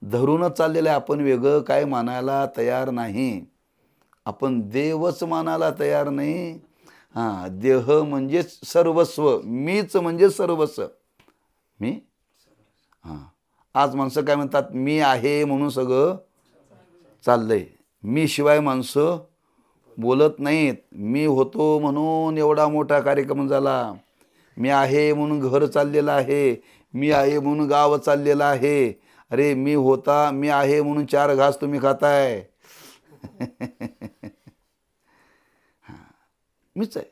धरूनच चाललेलं आहे. आपण वेगळं काय मानायला तयार नाही. आपण देवच मानायला तयार नाही. हां, देह म्हणजे सर्वस्व, मीच म्हणजे सर्वस्व. मी हां, आज माणसं काय म्हणतात, मी आहे म्हणून सगळं चाललंय. मी शिवाय माणसं बोलत नाहीत. मी होतो म्हणून एवढा मोठा कार्यक्रम झाला. मी आहे म्हणून घर चाललेलं आहे. मी आहे म्हणून गाव चाललेलं आहे. अरे मी आहे म्हणून 4 घास तुम्ही खाताय. मीच आहे.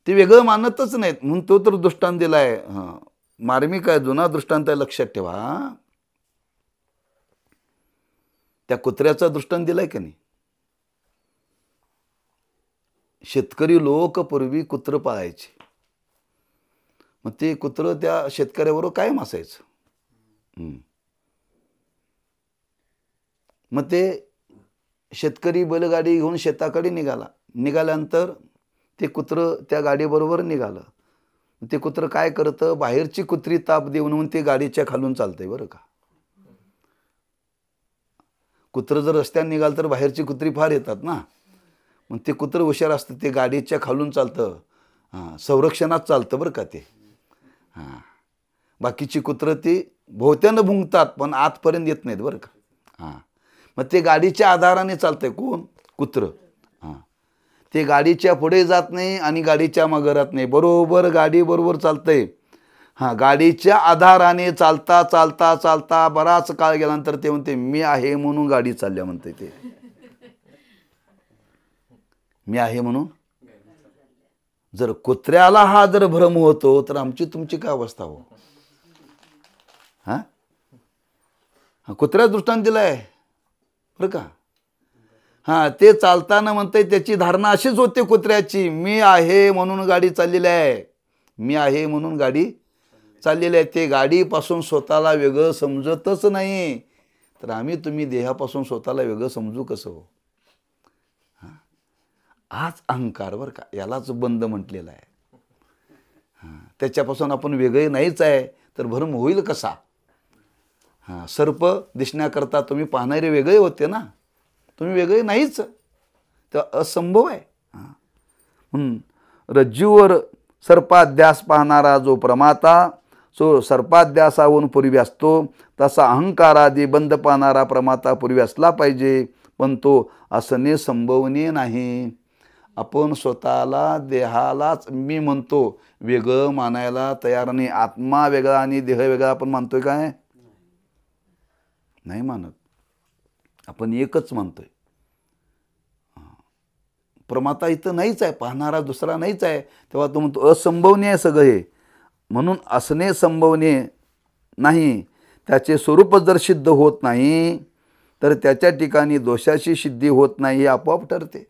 ते वेगळं मानतच नाहीत म्हणून तो तर दृष्टांत दिलाय. हां, मार्मिक आहे, जुना दृष्टांत आहे, लक्षात ठेवा. त्या कुत्र्याचा दृष्टांत दिलाय का नाही. शेतकरी लोक पूर्वी कुत्रं पाळायचे. मग ते कुत्रं त्या शेतकऱ्याबरोबर कायम असायचं. मग ते शेतकरी बैलगाडी घेऊन शेताकडे निघाल्यानंतर ते कुत्रं त्या गाडीबरोबर निघालं. ते कुत्रं काय करतं, बाहेरची कुत्री ताप देऊन म्हणून ते गाडीच्या खालून चालतंय बरं का. कुत्रं जर रस्त्याने निघाल तर बाहेरची कुत्री फार येतात ना. मग ते कुत्रं हुशार असतं, ते गाडीच्या खालून चालतं. हां, संरक्षणात चालतं बरं का ते. हां, बाकीची कुत्रं ती भोवत्यानं भुंकतात पण आतपर्यंत येत नाहीत बरं का. हां, मग ते गाडीच्या आधाराने चालतंय कोण, कुत्रं. हां, ते गाडीच्या पुढे जात नाही आणि गाडीच्या मागे राहत नाही, बरोबर गाडी बरोबर चालतंय. हां, गाडीच्या आधाराने चालता चालता चालता बराच काळ गेल्यानंतर ते म्हणते मी आहे म्हणून गाडी चालल्या म्हणते. ते मी आहे म्हणून. जर कुत्र्याला हा जर भ्रम होतो तर आमची तुमची काय अवस्था हो. हां, कुत्र्या दृष्टांत दिलाय बरं का. हां, ते चालताना म्हणते त्याची धारणा अशीच होते कुत्र्याची, मी आहे म्हणून गाडी चाललेली आहे. मी आहे म्हणून गाडी चाललेली आहे. ते गाडीपासून स्वतःला वेगळं समजतच नाही. तर आम्ही तुम्ही देहापासून स्वतःला वेगळं समजू कसं हो. हाच अहंकार बरं का, यालाच बंद म्हटलेला आहे. हां, त्याच्यापासून आपण वेगळे नाहीच आहे तर भ्रम होईल कसा. हां, सर्प दिसण्याकरता तुम्ही पाहणारे वेगळे होते ना, तुम्ही वेगळे नाहीच, ते असंभव आहे. हां, म्हणून रज्जूवर सर्पाध्यास पाहणारा जो प्रमाता सो सर्पाध्यासाहून पूर्वी असतो, तसा अहंकारादी बंद पाहणारा प्रमाता पूर्वी असला पाहिजे, पण तो असणे संभवनीय नाही. आपण स्वतःला देहालाच मी म्हणतो, वेगळं मानायला तयार नाही. आत्मा वेगळा आणि देह वेगळा आपण मानतोय काय, नाही मानत. आपण एकच मानतोय. प्रमाता इथं नाहीच आहे, पाहणारा दुसरा नाहीच आहे. तेव्हा तो म्हणतो असंभवनीय आहे सगळं हे. म्हणून असणे संभवनीय नाही. त्याचे स्वरूप जर सिद्ध होत नाही तर त्याच्या ठिकाणी दोषाची सिद्धी होत नाही, हे आपोआप ठरते.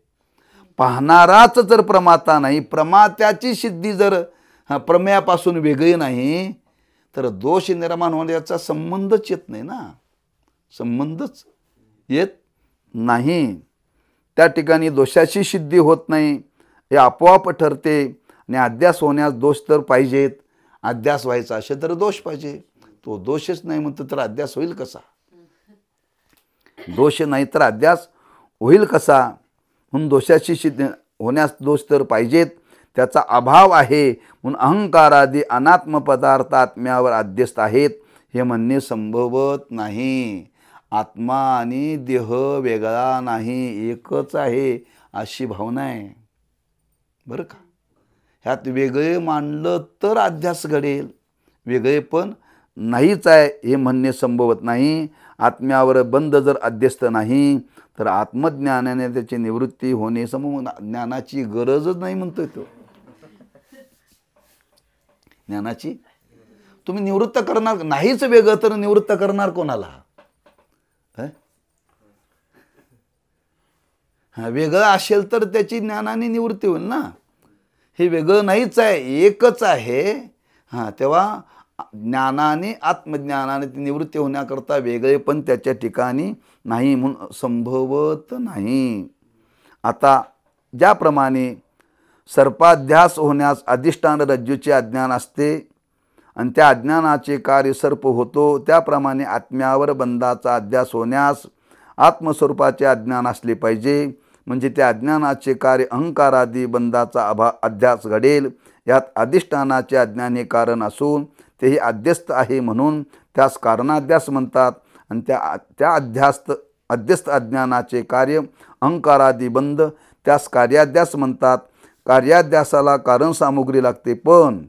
पाहणाराच जर प्रमाता नाही, प्रमात्याची सिद्धी जर प्रमेयापासून वेगळी नाही तर दोष निर्माण होण्याचा संबंधच येत नाही ना, संबंधच येत नाही. त्या ठिकाणी दोषाची सिद्धी होत नाही, हे आपोआप ठरते. आणि अध्यास होण्यास दोष तर पाहिजेत. अध्यास व्हायचा असेल तर दोष पाहिजे. तो दोषच नाही म्हणतो तर अध्यास होईल कसा. दोष नाही तर अध्यास होईल कसा. म्हणून दोषाची सिद्धी होण्यास दोष तर पाहिजेत, त्याचा अभाव आहे. म्हणून अहंकारादी अनात्म पदार्थ आत्म्यावर अध्यस्त आहेत, हे म्हणणे संभवत नाही. आत्मा आणि देह वेगळा नाही, एकच आहे अशी भावना आहे बरं का. ह्यात वेगळे मानलं तर अध्यास घडेल, वेगळे पण नाहीच आहे हे म्हणणे संभवत नाही. आत्म्यावर बंद जर अध्यस्त नाही तर आत्मज्ञानाने त्याची निवृत्ती होणे ज्ञानाची गरजच नाही म्हणतोय तो. ज्ञानाची तुम्ही निवृत्त करणार नाहीच, वेगळं तर निवृत्त करणार कोणाला. वेगळं असेल तर त्याची ज्ञानाने निवृत्ती होईल ना. हे वेगळं नाहीच आहे, एकच आहे. हां, तेव्हा ज्ञानाने आत्मज्ञानाने ती निवृत्ती होण्याकरता वेगळे पण त्याच्या ठिकाणी नाही, म्हणून संभवत नाही. आता ज्याप्रमाणे सर्पाध्यास होण्यास अधिष्ठान रज्जूचे अज्ञान असते आणि त्या अज्ञानाचे कार्य सर्प होतो, त्याप्रमाणे आत्म्यावर बंधाचा अध्यास होण्यास आत्मस्वरूपाचे अज्ञान असले पाहिजे. म्हणजे त्या अज्ञानाचे कार्य अहंकारादी बंधाचा अध्यास घडेल. यात अधिष्ठानाचे अज्ञान हे कारण असून तेही अध्यस्त आहे म्हणून त्यास कारणाध्यास म्हणतात. आणि त्या अध्यस्त अज्ञानाचे कार्य अहंकारादी बंध त्यास कार्याध्यास म्हणतात. कार्याध्यासाला कारण सामुग्री लागते, पण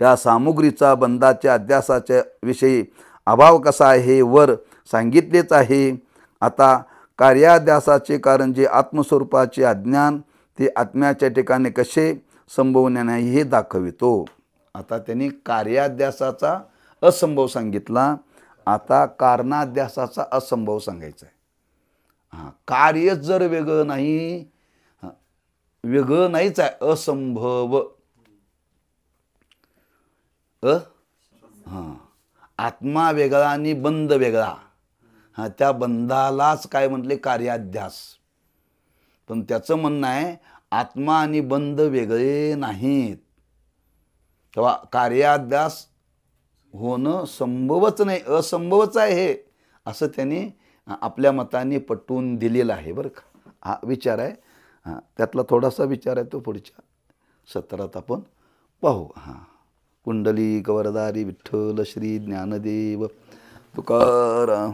त्या सामुग्रीचा बंधाच्या अध्यासाच्या विषयी अभाव कसा आहे हे वर सांगितलेच आहे. आता कार्याध्यासाचे कारण जे आत्मस्वरूपाचे अज्ञान ते आत्म्याच्या ठिकाणी कसे संभवणे नाही हे दाखवितो. आता त्यांनी कार्याध्यासाचा असंभव सांगितला, आता कारणाध्यासाचा असंभव सांगायचा आहे. कार्यच जर वेगळं नाही, वेगळं नाहीच आहे, असंभव. आत्मा वेगळा आणि बंध वेगळा. त्या बंधालाच काय म्हटले, कार्याध्यास. पण त्याचं म्हणणं आहे आत्मा आणि बंध वेगळे नाहीत, तेव्हा कार्याध्यास होणं संभवच नाही, असंभवच आहे हे, असं त्यांनी आपल्या मताने पटवून दिलेलं आहे बरं का. हा विचार आहे, त्यातला थोडासा विचार आहे तो पुढच्या सत्रात आपण पाहू. कुंडली कवरदारी विठ्ठल श्री ज्ञानदेव तुकाराम.